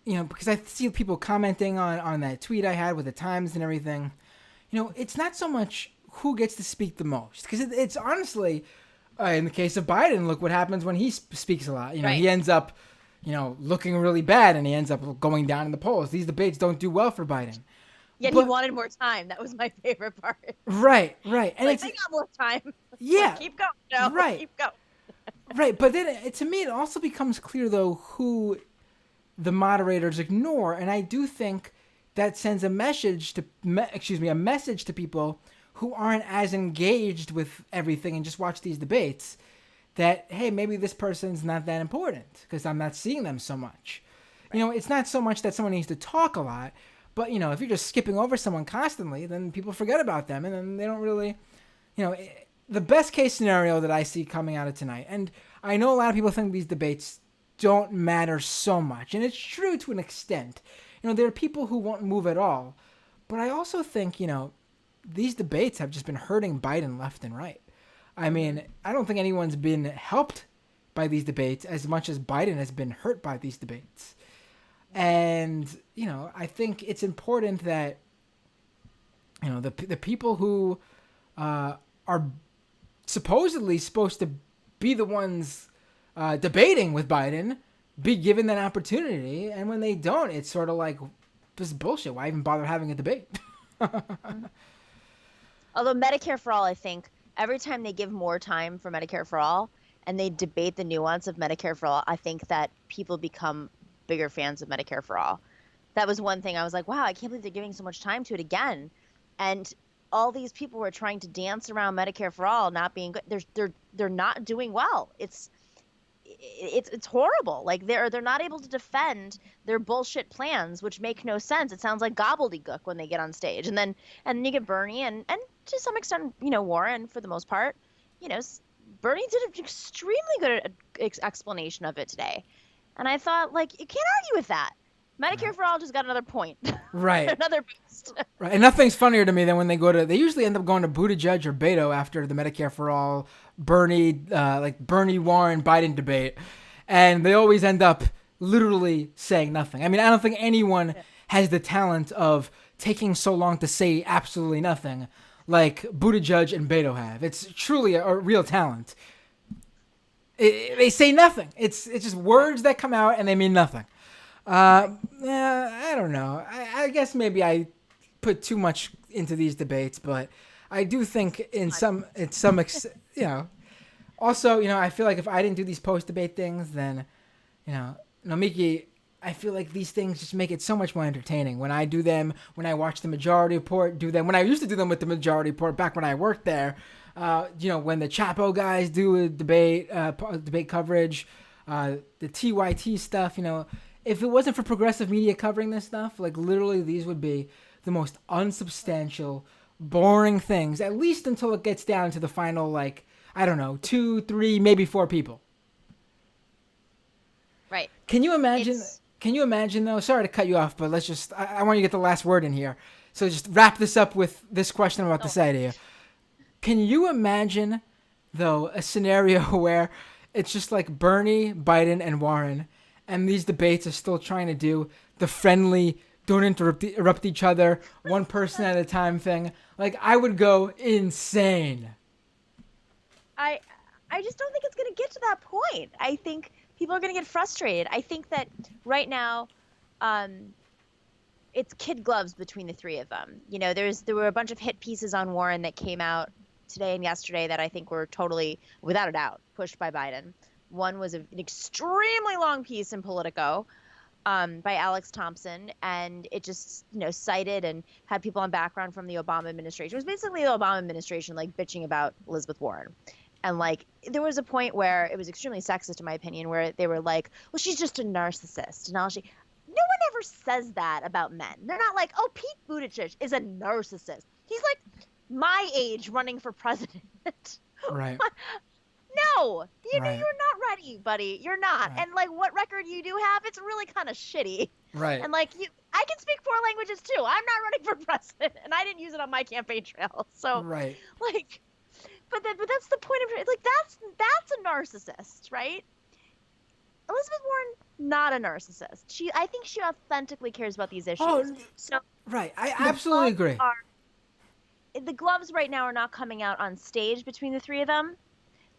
because I see people commenting on that tweet I had with the Times and everything, it's not so much who gets to speak the most, because it's honestly, in the case of Biden, look what happens when he speaks a lot. Right. He ends up, looking really bad, and he ends up going down in the polls. These debates don't do well for Biden. Yet he wanted more time. That was my favorite part. Right. And like, it's, they got more time. Yeah. Like, keep going. No, Right. Keep going. Right. But then to me, it also becomes clear, though, who the moderators ignore. And I do think that sends a message to people who aren't as engaged with everything and just watch these debates, that, hey, maybe this person's not that important because I'm not seeing them so much. Right. It's not so much that someone needs to talk a lot, but, if you're just skipping over someone constantly, then people forget about them, and then they don't really, the best case scenario that I see coming out of tonight, and I know a lot of people think these debates don't matter so much, and it's true to an extent. There are people who won't move at all, but I also think, these debates have just been hurting Biden left and right. I mean, I don't think anyone's been helped by these debates as much as Biden has been hurt by these debates. And, I think it's important that, the people who are supposedly supposed to be the ones debating with Biden be given that opportunity. And when they don't, it's sort of like, this is bullshit. Why even bother having a debate? Although Medicare for All, I think every time they give more time for Medicare for All and they debate the nuance of Medicare for All, I think that people become bigger fans of Medicare for All. That was one thing I was like, wow, I can't believe they're giving so much time to it again. And all these people were trying to dance around Medicare for All not being good. They're not doing well. It's horrible. Like they're not able to defend their bullshit plans, which make no sense. It sounds like gobbledygook when they get on stage. And then you get Bernie and to some extent, Warren for the most part. Bernie did an extremely good explanation of it today. And I thought, like, you can't argue with that. Medicare for All just got another point. Right. Another boost. Right. And nothing's funnier to me than when they usually end up going to Buttigieg or Beto after the Medicare for All, Bernie Warren Biden debate. And they always end up literally saying nothing. I mean, I don't think anyone has the talent of taking so long to say absolutely nothing like Buttigieg and Beto have. It's truly a real talent. They say nothing. It's just words that come out and they mean nothing. I don't know. I guess maybe I put too much into these debates, but I do think also, I feel like if I didn't do these post-debate things, then, Nomiki, I feel like these things just make it so much more entertaining. When I do them, when I watch the Majority Report, when I used to do them with the Majority Report back when I worked there, when the Chapo guys do a debate coverage, the TYT stuff, if it wasn't for progressive media covering this stuff, like literally these would be the most unsubstantial, boring things, at least until it gets down to the final, 2, 3, maybe 4 people. Right. Can you imagine? It's Can you imagine though? Sorry to cut you off, but let's just. I want you to get the last word in here. So just wrap this up with this question I'm about to oh say to you. Can you imagine, though, a scenario where it's just like Bernie, Biden, and Warren, and these debates are still trying to do the friendly, don't interrupt each other, one person at a time thing? Like, I would go insane. I I just don't think it's going to get to that point. I think people are going to get frustrated. I think that right now, um, it's kid gloves between the three of them. There were a bunch of hit pieces on Warren that came out today and yesterday that I think were totally, without a doubt, pushed by Biden. One was an extremely long piece in Politico by Alex Thompson, and it just cited and had people on background from the Obama administration. It was basically the Obama administration like bitching about Elizabeth Warren. And like there was a point where it was extremely sexist, in my opinion, where they were like, "Well, she's just a narcissist," and all she. No one ever says that about men. They're not like, "Oh, Pete Buttigieg is a narcissist." He's like my age running for president. Right. No, Right. you're not ready, buddy. You're not. Right. And like what record you do have, it's really kind of shitty. Right. And like I can speak 4 languages too. I'm not running for president, and I didn't use it on my campaign trail. So Right. like, but that's the point of it. Like that's a narcissist, right? Elizabeth Warren, not a narcissist. I think she authentically cares about these issues. Oh, So right. I the absolutely gloves agree. the gloves right now are not coming out on stage between the three of them.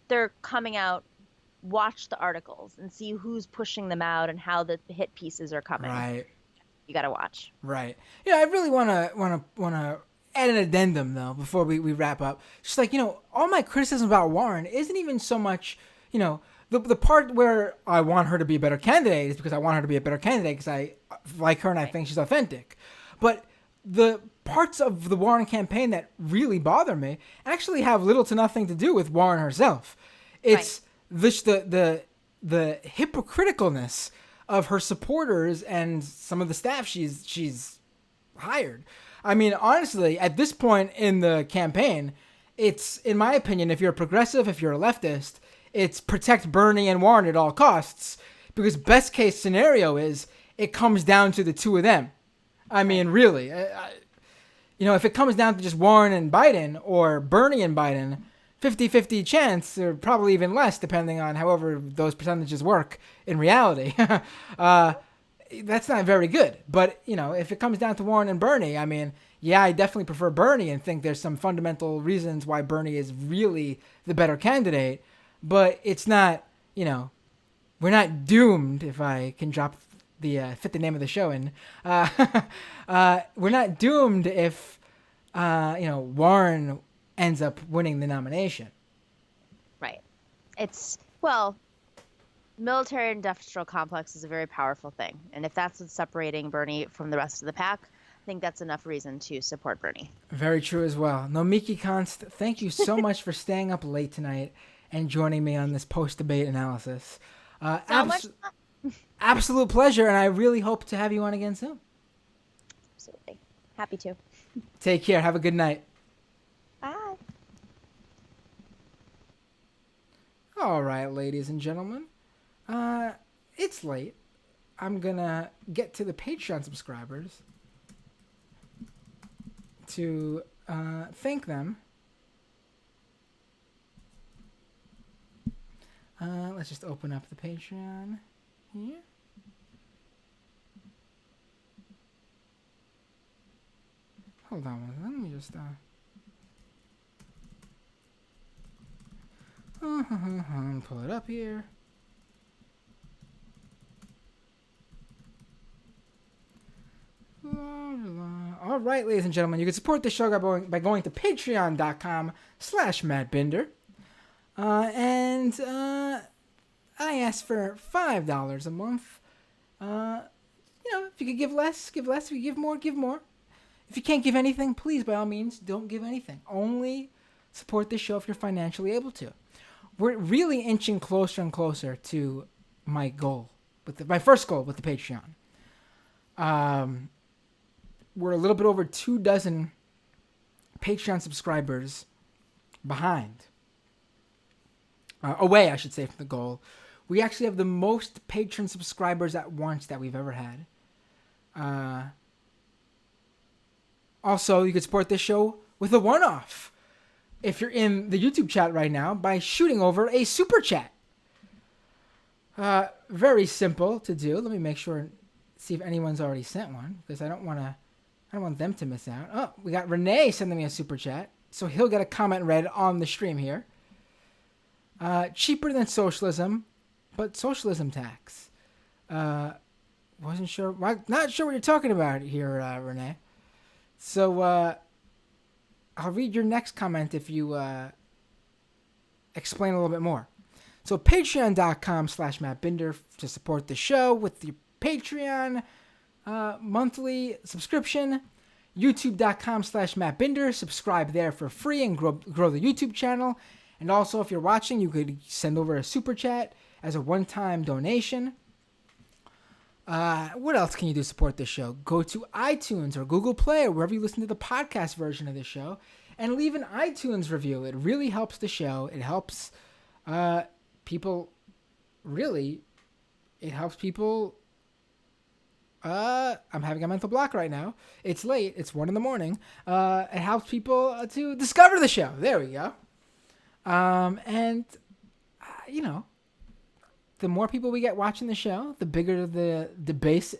They're coming out. Watch the articles and see who's pushing them out and how the hit pieces are coming. Right. You got to watch. Right. Yeah, I really wanna add an addendum though before we wrap up. Just like all my criticism about Warren isn't even so much the part where I want her to be a better candidate is because I want her to be a better candidate because I like her and I think she's authentic. But the parts of the Warren campaign that really bother me actually have little to nothing to do with Warren herself. It's the hypocriticalness of her supporters and some of the staff she's hired. I mean, honestly, at this point in the campaign, it's, in my opinion, if you're a progressive, if you're a leftist, it's protect Bernie and Warren at all costs. Because best case scenario is it comes down to the two of them. I mean, really. If it comes down to just Warren and Biden or Bernie and Biden, 50-50 chance, or probably even less, depending on however those percentages work in reality. That's not very good. But, if it comes down to Warren and Bernie, I mean, yeah, I definitely prefer Bernie and think there's some fundamental reasons why Bernie is really the better candidate. But it's not, we're not doomed, if I can drop fit the name of the show in. We're not doomed if, Warren ends up winning the nomination. Right. Military industrial complex is a very powerful thing. And if that's what's separating Bernie from the rest of the pack, I think that's enough reason to support Bernie. Very true as well. Nomiki Konst, thank you so much for staying up late tonight and joining me on this post-debate analysis. Absolute pleasure, and I really hope to have you on again soon. Absolutely. Happy to. Take care. Have a good night. Bye. All right, ladies and gentlemen. It's late. I'm going to get to the Patreon subscribers to thank them. Let's just open up the Patreon here. Hold on, let me just pull it up here. All right, ladies and gentlemen, you can support the show by going to patreon.com/mattbinder. And I ask for $5 a month. If you could give less, give less. If you give more, give more. If you can't give anything, please, by all means, don't give anything. Only support this show if you're financially able to. We're really inching closer and closer to my goal, my first goal with the Patreon. We're a little bit over 24 Patreon subscribers behind. Away, I should say, from the goal. We actually have the most Patreon subscribers at once that we've ever had. Also, you could support this show with a one-off if you're in the YouTube chat right now by shooting over a super chat. Very simple to do. Let me make sure and see if anyone's already sent one, because I don't want them to miss out. Oh, we got Renee sending me a super chat, so he'll get a comment read on the stream here. Cheaper than socialism, but socialism tax. Wasn't sure. Not sure what you're talking about here, Renee. So I'll read your next comment if you explain a little bit more. So patreon.com/MattBinder to support the show with your Patreon monthly subscription. YouTube.com/MattBinder. Subscribe there for free and grow the YouTube channel. And also, if you're watching, you could send over a super chat as a one-time donation. What else can you do to support this show? Go to iTunes or Google Play or wherever you listen to the podcast version of the show and leave an iTunes review. It really helps the show. It helps people. Really, it helps people. I'm having a mental block right now. It's late. It's 1 a.m. It helps people to discover the show. There we go. And the more people we get watching the show, the bigger the base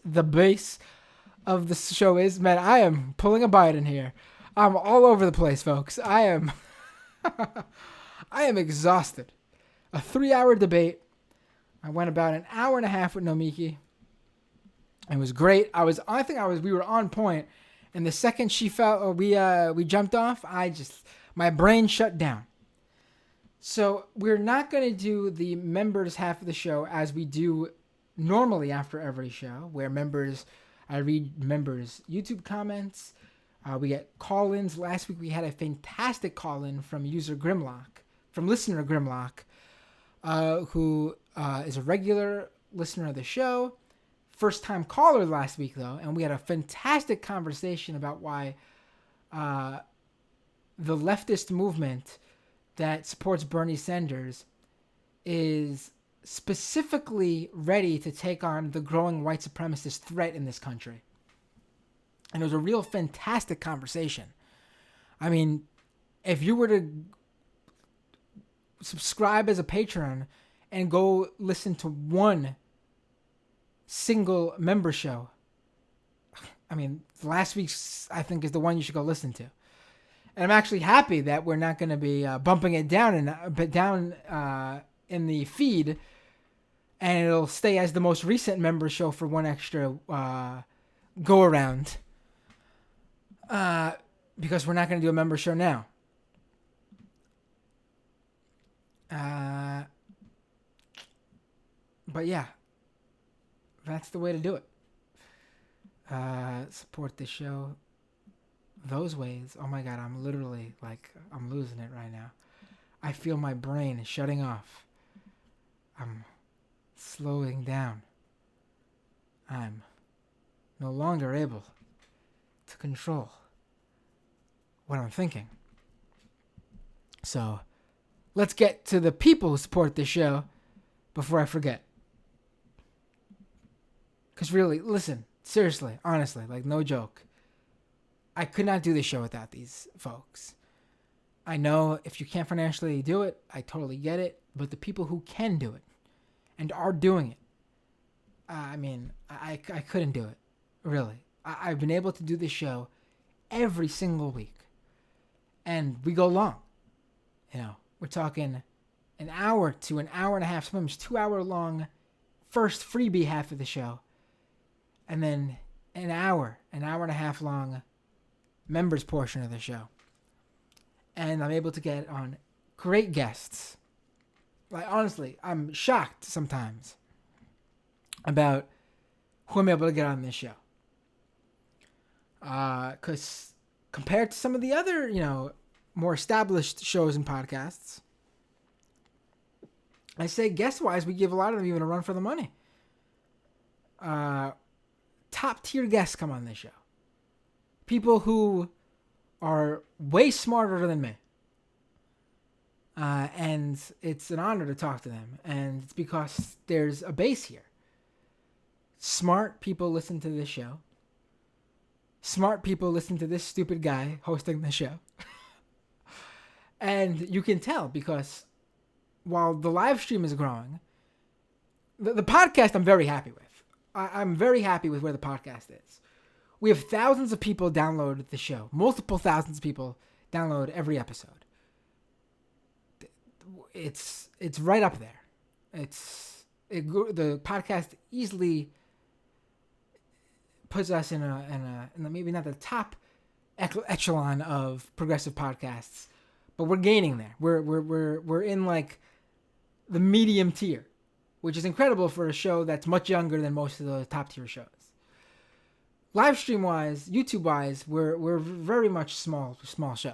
of the show is. Man, I am pulling a Biden here. I'm all over the place, folks. I am exhausted. A 3-hour debate. I went about an hour and a half with Nomiki. It was great. We were on point. And the second she felt we jumped off, my brain shut down. So we're not going to do the members half of the show as we do normally after every show, where I read members' YouTube comments. We get call-ins. Last week we had a fantastic call-in from listener Grimlock, who is a regular listener of the show. First-time caller last week, though, and we had a fantastic conversation about why the leftist movement that supports Bernie Sanders is specifically ready to take on the growing white supremacist threat in this country. And it was a real fantastic conversation. I mean, if you were to subscribe as a patron and go listen to one single member show, I mean, last week's, I think, is the one you should go listen to. And I'm actually happy that we're not going to be bumping it down in the feed, and it'll stay as the most recent member show for one extra go around. Because we're not going to do a member show now. But yeah, that's the way to do it. Support the show those ways. Oh my God, I'm literally I'm losing it right now. I feel my brain shutting off. I'm slowing down. I'm no longer able to control what I'm thinking. So let's get to the people who support this show before I forget. Because really, listen, seriously, honestly, no joke. I could not do this show without these folks. I know if you can't financially do it, I totally get it. But the people who can do it and are doing it, I couldn't do it, really. I've been able to do this show every single week. And we go long. We're talking an hour to an hour and a half, sometimes 2 hour long first freebie half of the show. And then an hour and a half long members portion of the show. And I'm able to get on great guests. Honestly, I'm shocked sometimes about who I'm able to get on this show. Because compared to some of the other, more established shows and podcasts, I say guest-wise, we give a lot of them even a run for the money. Top-tier guests come on this show. People who are way smarter than me. And it's an honor to talk to them. And it's because there's a base here. Smart people listen to this show. Smart people listen to this stupid guy hosting the show. And you can tell because while the live stream is growing, the podcast I'm very happy with. I'm very happy with where the podcast is. We have thousands of people download the show. Multiple thousands of people download every episode. It's right up there. The podcast easily puts us in a maybe not the top echelon of progressive podcasts, but we're gaining there. We're in like the medium tier, which is incredible for a show that's much younger than most of the top tier shows. Live stream wise, YouTube wise, we're very much small show.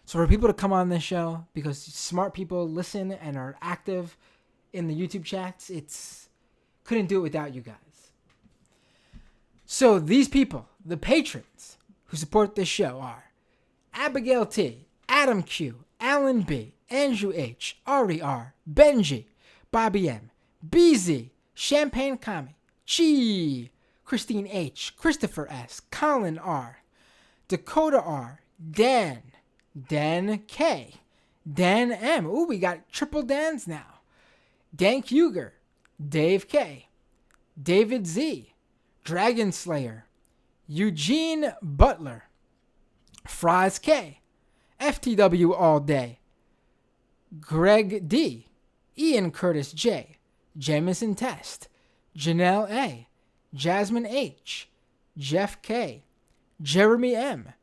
So for people to come on this show because smart people listen and are active in the YouTube chats, couldn't do it without you guys. So these people, the patrons who support this show are Abigail T, Adam Q, Alan B, Andrew H, Ari R, Benji, Bobby M, BZ, Champagne Kami, Chi, Christine H, Christopher S, Colin R, Dakota R, Dan K, Dan M. Ooh, we got triple Dans now. Dan Huger, Dave K, David Z, Dragon Slayer, Eugene Butler, Fries K, FTW All Day, Greg D, Ian Curtis J, Jameson Test, Janelle A, Jasmine H, Jeff K, Jeremy M,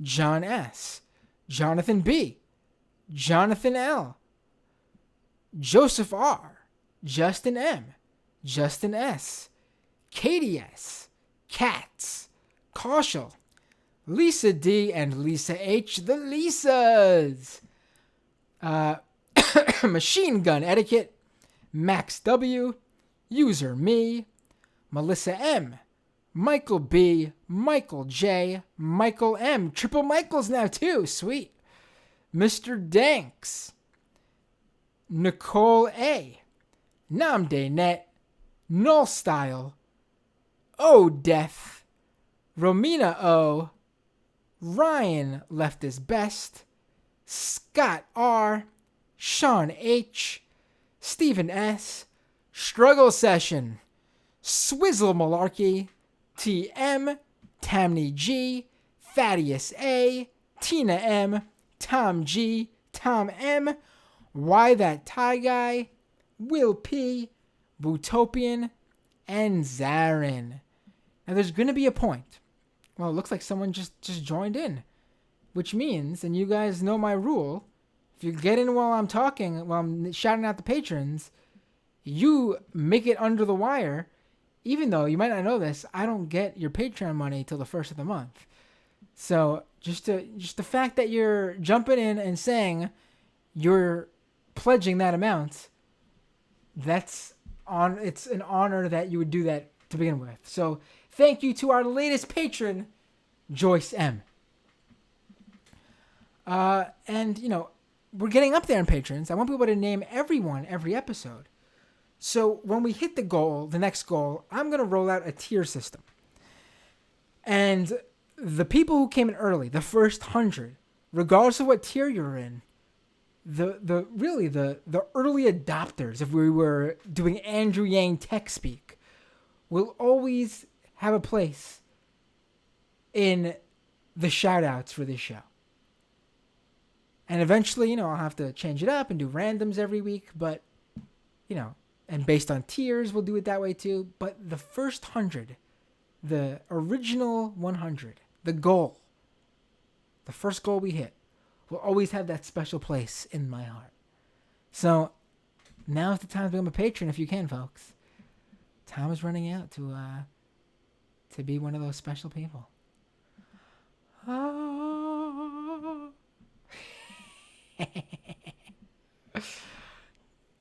John S, Jonathan B, Jonathan L, Joseph R, Justin M, Justin S, Katie S, Katz, Kaushal, Lisa D, and Lisa H, the Lisas. Machine Gun Etiquette, Max W, User Me, Melissa M, Michael B, Michael J, Michael M, triple Michaels now too, sweet. Mr. Danks, Nicole A, Namde Net, Null Style, O Death, Romina O, Ryan Left His Best, Scott R, Sean H, Stephen S, Struggle Session, Swizzle Malarkey, TM, Tamney G, Thaddeus A, Tina M, Tom G, Tom M, Why That Tie Guy, Will P, Bootopian, and Zarin. Now there's going to be a point. Well, it looks like someone just joined in, which means, and you guys know my rule, if you get in while I'm talking, while I'm shouting out the patrons, you make it under the wire. Even though you might not know this, I don't get your Patreon money till the first of the month. So just the fact that you're jumping in and saying you're pledging that amount, it's an honor that you would do that to begin with. So thank you to our latest patron, Joyce M. And we're getting up there in patrons. I want people to name everyone every episode. So when we hit the next goal, I'm going to roll out a tier system. And the people who came in early, the first 100, regardless of what tier you're in, the early adopters, if we were doing Andrew Yang tech speak, will always have a place in the shout outs for this show. And eventually, I'll have to change it up and do randoms every week, but, and based on tiers, we'll do it that way too. But the first 100, the original 100, the goal, the first goal we hit, will always have that special place in my heart. So now's the time to become a patron if you can, folks. Time is running out to be one of those special people.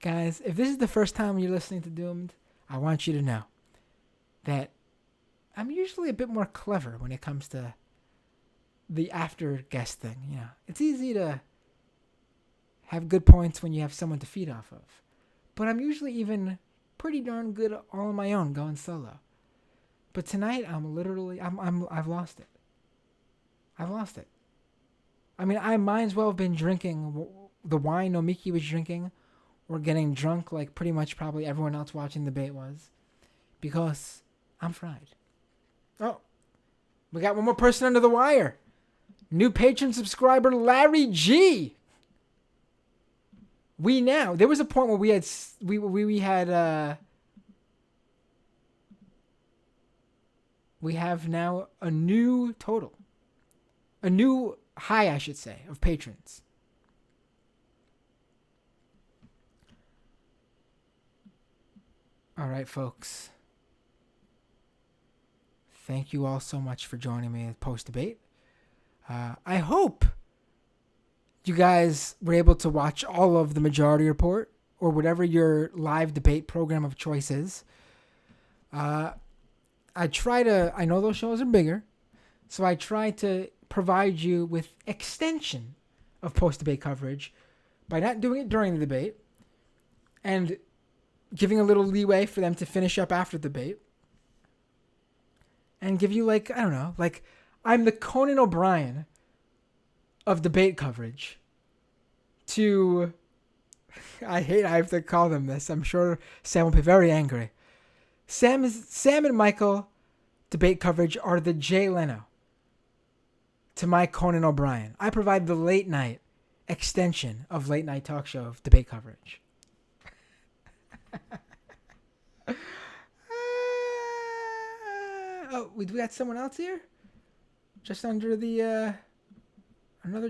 Guys, if this is the first time you're listening to Doomed, I want you to know that I'm usually a bit more clever when it comes to the after guest thing. It's easy to have good points when you have someone to feed off of. But I'm usually even pretty darn good all on my own going solo. But tonight I've lost it. I've lost it. I mean, I might as well have been drinking the wine Nomiki was drinking, or getting drunk like pretty much probably everyone else watching the debate was, because I'm fried. Oh, we got one more person under the wire. New patron subscriber Larry G. There was a point where we have now a new total. A new high, I should say, of patrons. All right, folks. Thank you all so much for joining me at post-debate. I hope you guys were able to watch all of the Majority Report or whatever your live debate program of choice is. I know those shows are bigger, so I try to provide you with extension of post-debate coverage by not doing it during the debate and giving a little leeway for them to finish up after the debate and give you I'm the Conan O'Brien of debate coverage I have to call them this. I'm sure Sam will be very angry. Sam and Michael debate coverage are the Jay Leno to my Conan O'Brien. I provide the late night extension of late night talk show of debate coverage. We got someone else here? Just under the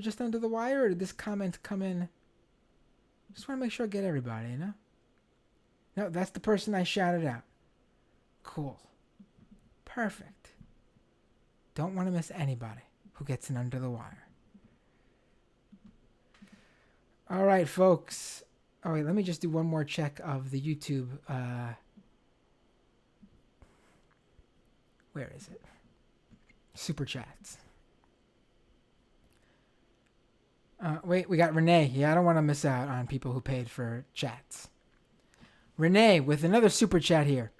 just under the wire, or did this comment come in? Just want to make sure I get everybody, you know? No, that's the person I shouted out. Cool. Perfect. Don't want to miss anybody who gets in under the wire. All right, folks. Oh, wait, let me just do one more check of the YouTube. Where is it? Super chats. Wait, we got Renee. Yeah, I don't want to miss out on people who paid for chats. Renee with another super chat here.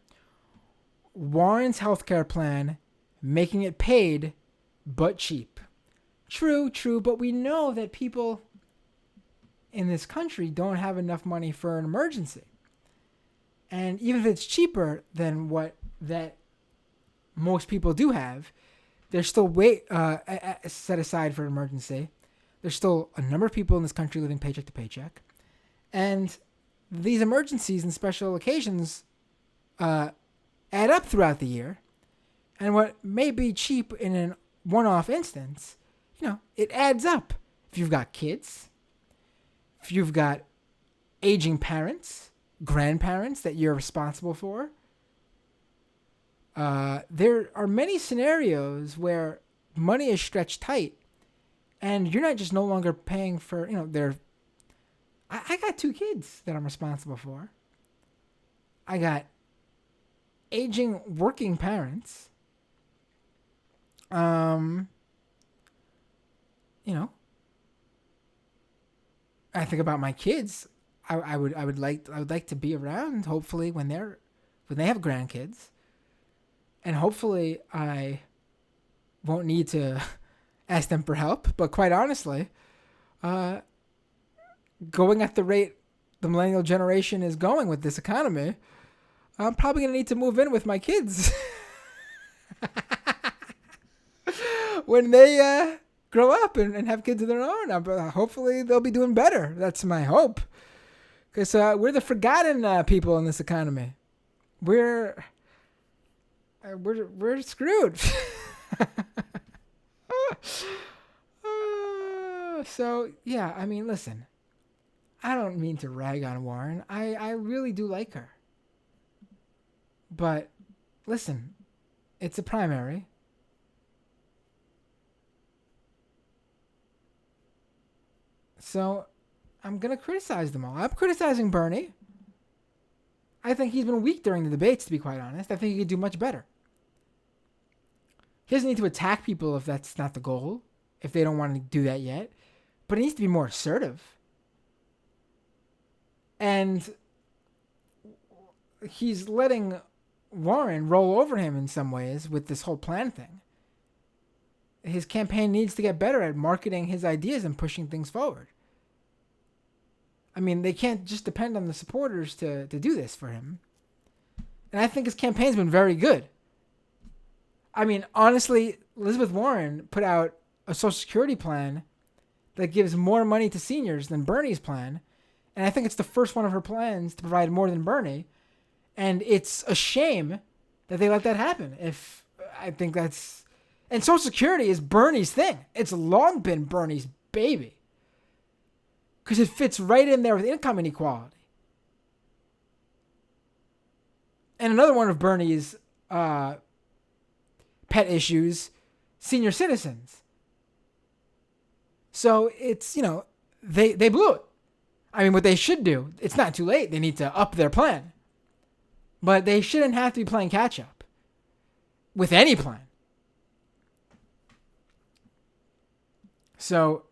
Warren's healthcare plan, making it paid but cheap. True, but we know that people in this country don't have enough money for an emergency. And even if it's cheaper than what that most people do have, there's still set aside for an emergency. There's still a number of people in this country living paycheck to paycheck. And these emergencies and special occasions add up throughout the year. And what may be cheap in a one-off instance, it adds up. If you've got kids, if you've got aging parents, grandparents that you're responsible for, there are many scenarios where money is stretched tight. And you're not just no longer paying for, I got 2 kids that I'm responsible for. I got aging working parents. I think about my kids. I would like to be around, hopefully, when they have grandkids. And hopefully I won't need to ask them for help, but quite honestly, going at the rate the millennial generation is going with this economy, I'm probably going to need to move in with my kids when they grow up and have kids of their own. Hopefully they'll be doing better. That's my hope, because we're the forgotten people in this economy. We're screwed. So, yeah, I mean, listen, I don't mean to rag on Warren. I really do like her. But, listen, it's a primary. So, I'm going to criticize them all. I'm criticizing Bernie. I think he's been weak during the debates, to be quite honest. I think he could do much better. He doesn't need to attack people if that's not the goal, if they don't want to do that yet. But he needs to be more assertive. And he's letting Warren roll over him in some ways with this whole plan thing. His campaign needs to get better at marketing his ideas and pushing things forward. I mean, they can't just depend on the supporters to do this for him. And I think his campaign's been very good. I mean, honestly, Elizabeth Warren put out a Social Security plan that gives more money to seniors than Bernie's plan. And I think it's the first one of her plans to provide more than Bernie. And it's a shame that they let that happen. I think that's... And Social Security is Bernie's thing. It's long been Bernie's baby. Because it fits right in there with income inequality. And another one of Bernie's pet issues, senior citizens. So it's, they blew it. I mean, what they should do, it's not too late. They need to up their plan. But they shouldn't have to be playing catch up with any plan. So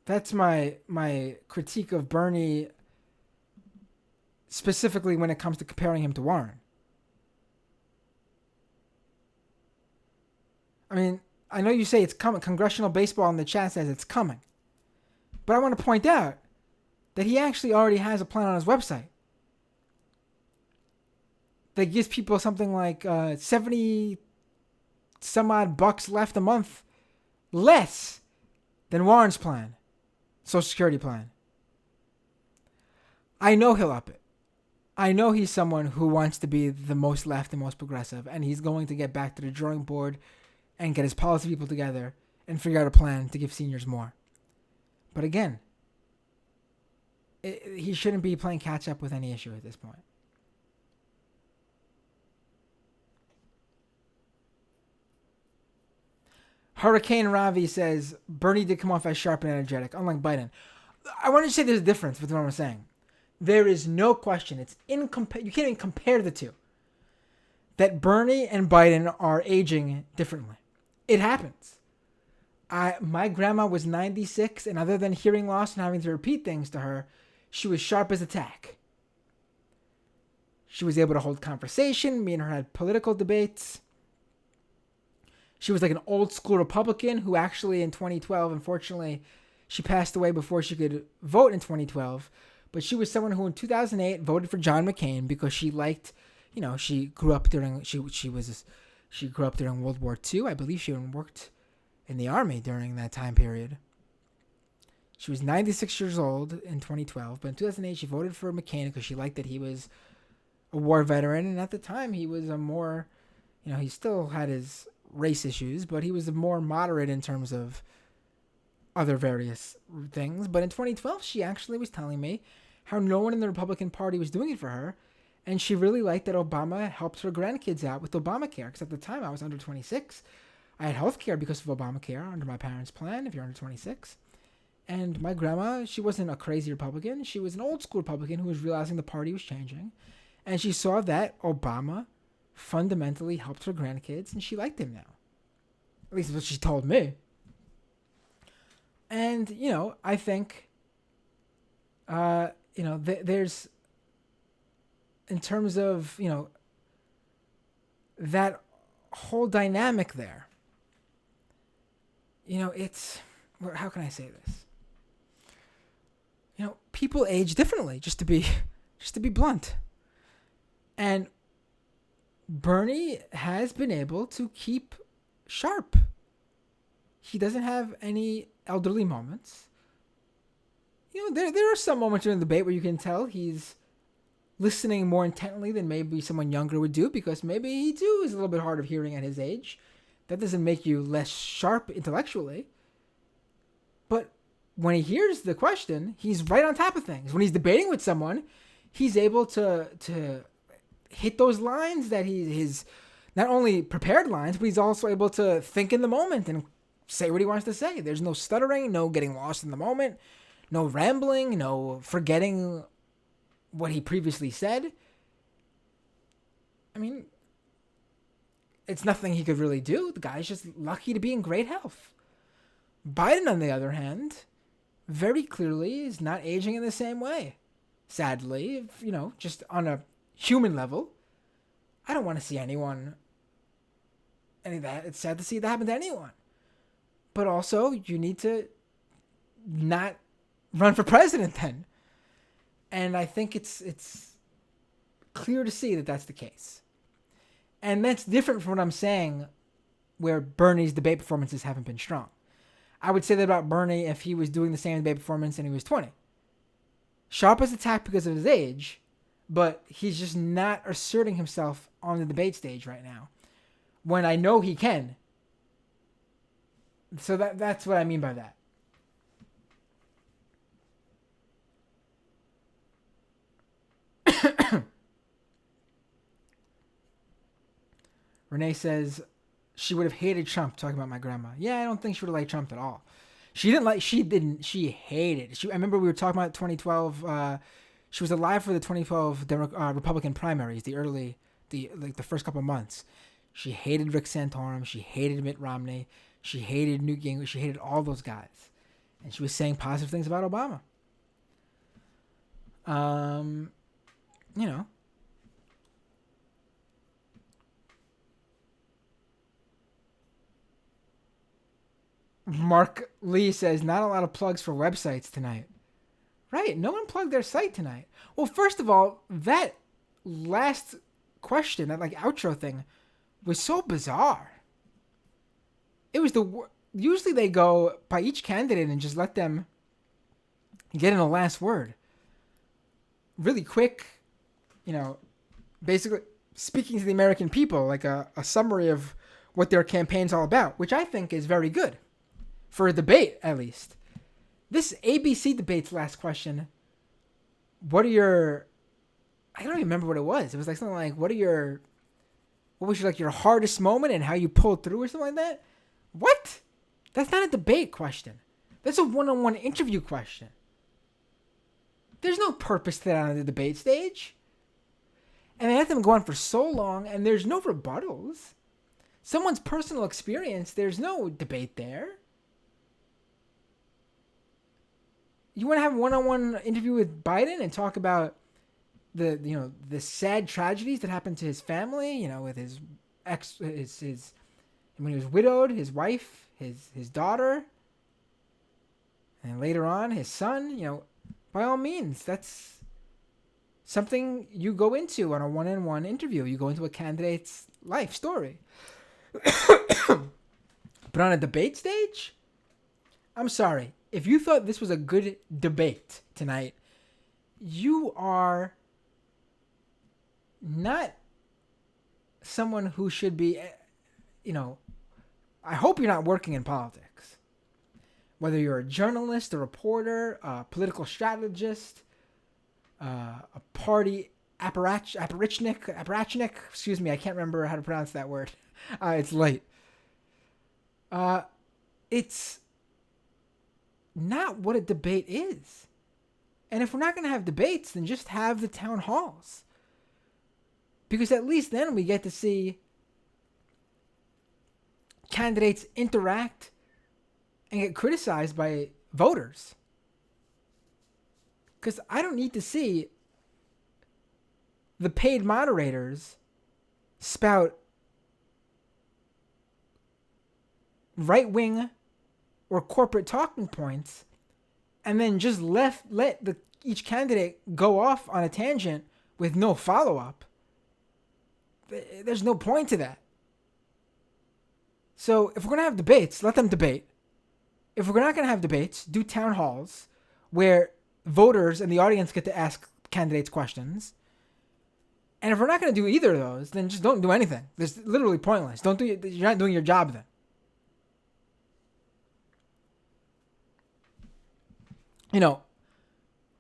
that's my critique of Bernie, specifically when it comes to comparing him to Warren. I mean, I know you say it's coming. Congressional Baseball in the chat says it's coming. But I want to point out that he actually already has a plan on his website that gives people something like 70 some odd bucks left a month less than Warren's plan, Social Security plan. I know he'll up it. I know he's someone who wants to be the most left and most progressive, and he's going to get back to the drawing board and get his policy people together and figure out a plan to give seniors more. But again, he shouldn't be playing catch up with any issue at this point. Hurricane Ravi says, Bernie did come off as sharp and energetic, unlike Biden. I want to say there's a difference with what I'm saying. There is no question. You can't even compare the two. That Bernie and Biden are aging differently. It happens. My grandma was 96, and other than hearing loss and having to repeat things to her, she was sharp as a tack. She was able to hold conversation. Me and her had political debates. She was like an old school Republican who actually in 2012, unfortunately, she passed away before she could vote in 2012. But she was someone who in 2008 voted for John McCain because she liked, she grew up during World War II. I believe she even worked in the army during that time period. She was 96 years old in 2012, but in 2008 she voted for McCain because she liked that he was a war veteran, and at the time he was a more, he still had his race issues, but he was more moderate in terms of other various things. But in 2012, she actually was telling me how no one in the Republican Party was doing it for her, and she really liked that Obama helped her grandkids out with Obamacare, because at the time I was under 26. I had health care because of Obamacare under my parents' plan, if you're under 26. And my grandma, she wasn't a crazy Republican. She was an old school Republican who was realizing the party was changing. And she saw that Obama fundamentally helped her grandkids, and she liked him now. At least that's what she told me. And, I think, there's, in terms of, that whole dynamic there, it's, how can I say this? People age differently, just to be blunt. And Bernie has been able to keep sharp. He doesn't have any elderly moments. There are some moments in the debate where you can tell he's listening more intently than maybe someone younger would do, because maybe he too is a little bit hard of hearing at his age. That doesn't make you less sharp intellectually. But when he hears the question, he's right on top of things. When he's debating with someone, he's able to hit those lines that he's not only prepared lines, but he's also able to think in the moment and say what he wants to say. There's no stuttering, no getting lost in the moment, no rambling, no forgetting what he previously said. I mean, it's nothing he could really do. The guy's just lucky to be in great health. Biden, on the other hand, very clearly is not aging in the same way. Sadly, just on a human level, I don't want to see any of that. It's sad to see that happen to anyone. But also, you need to not run for president then. And I think it's clear to see that that's the case. And that's different from what I'm saying where Bernie's debate performances haven't been strong. I would say that about Bernie if he was doing the same debate performance and he was 20. Sharp is attacked because of his age, but he's just not asserting himself on the debate stage right now when I know he can. So that's what I mean by that. Renee says she would have hated Trump, talking about my grandma. Yeah, I don't think she would have liked Trump at all. She hated it. I remember we were talking about 2012. She was alive for the 2012 Republican primaries, the first couple months. She hated Rick Santorum. She hated Mitt Romney. She hated Newt Gingrich. She hated all those guys. And she was saying positive things about Obama. Mark Lee says, not a lot of plugs for websites tonight. Right, no one plugged their site tonight. Well, first of all, that last question, that outro thing, was so bizarre. It was usually they go by each candidate and just let them get in a last word. Really quick, basically speaking to the American people, like a summary of what their campaign's all about, which I think is very good. For a debate, at least. This ABC debate's last question, I don't even remember what it was. It was something like, what was your hardest moment and how you pulled through or something like that? What? That's not a debate question. That's a one-on-one interview question. There's no purpose to that on the debate stage. And they let them go on for so long, and there's no rebuttals. Someone's personal experience, there's no debate there. You want to have a one-on-one interview with Biden and talk about the sad tragedies that happened to his family, with his when he was widowed, his wife, his daughter, and later on his son, by all means, that's something you go into on a one-on-one interview. You go into a candidate's life story. But on a debate stage, I'm sorry. If you thought this was a good debate tonight, you are not someone who should be, I hope you're not working in politics. Whether you're a journalist, a reporter, a political strategist, a party apparatchik, excuse me, I can't remember how to pronounce that word. It's late. It's not what a debate is. And if we're not going to have debates, then just have the town halls. Because at least then we get to see candidates interact and get criticized by voters. Because I don't need to see the paid moderators spout right-wing or corporate talking points and then just let each candidate go off on a tangent with no follow-up. There's no point to that. So if we're going to have debates, let them debate. If we're not going to have debates, do town halls where voters and the audience get to ask candidates questions. And if we're not going to do either of those, then just don't do anything. It's literally pointless. You're not doing your job then.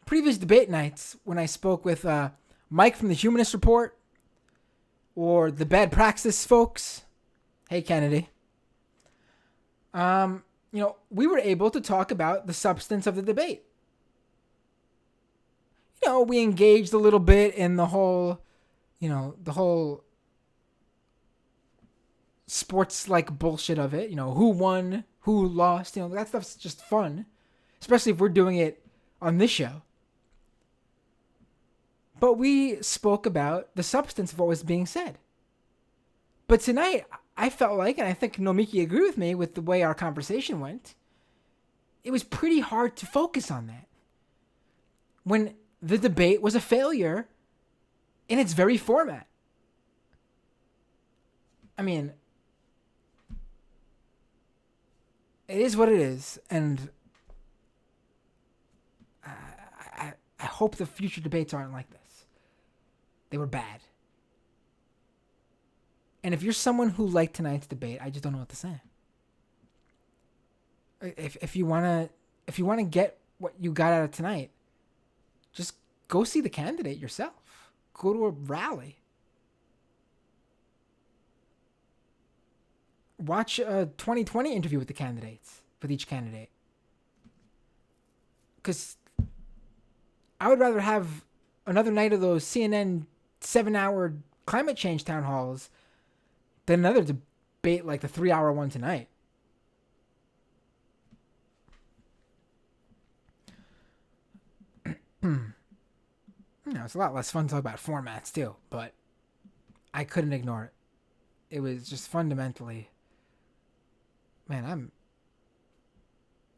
Previous debate nights when I spoke with Mike from the Humanist Report or the Bad Praxis folks, hey Kennedy, we were able to talk about the substance of the debate. We engaged a little bit in the whole sports-like bullshit of it. Who won, who lost, that stuff's just fun. especially if we're doing it on this show. But we spoke about the substance of what was being said. But tonight, I felt like, and I think Nomiki agreed with me with the way our conversation went, it was pretty hard to focus on that. When the debate was a failure in its very format. I mean, it is what it is, and I hope the future debates aren't like this. They were bad. And if you're someone who liked tonight's debate, I just don't know what to say. If you wanna get what you got out of tonight, just go see the candidate yourself. Go to a rally. Watch a 2020 interview with the candidates, with each candidate. Because I would rather have another night of those CNN 7-hour climate change town halls than another debate like the 3-hour one tonight. It's a lot less fun to talk about formats too, but I couldn't ignore it. It was just fundamentally... Man, I'm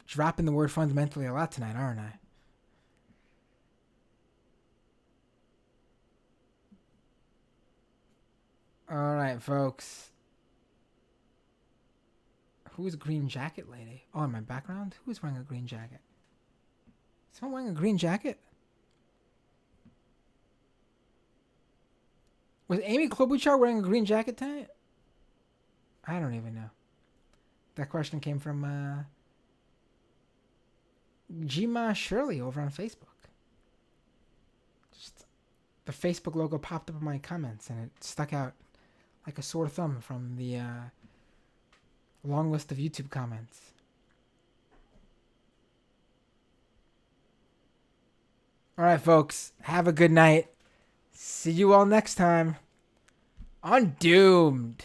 dropping the word fundamentally a lot tonight, aren't I? All right, folks. Who's green jacket lady? Oh, in my background? Who's wearing a green jacket? Is someone wearing a green jacket? Was Amy Klobuchar wearing a green jacket tonight? I don't even know. That question came from Gma Shirley over on Facebook. Just the Facebook logo popped up in my comments and it stuck out like a sore thumb from the long list of YouTube comments. All right, folks. Have a good night. See you all next time on Doomed.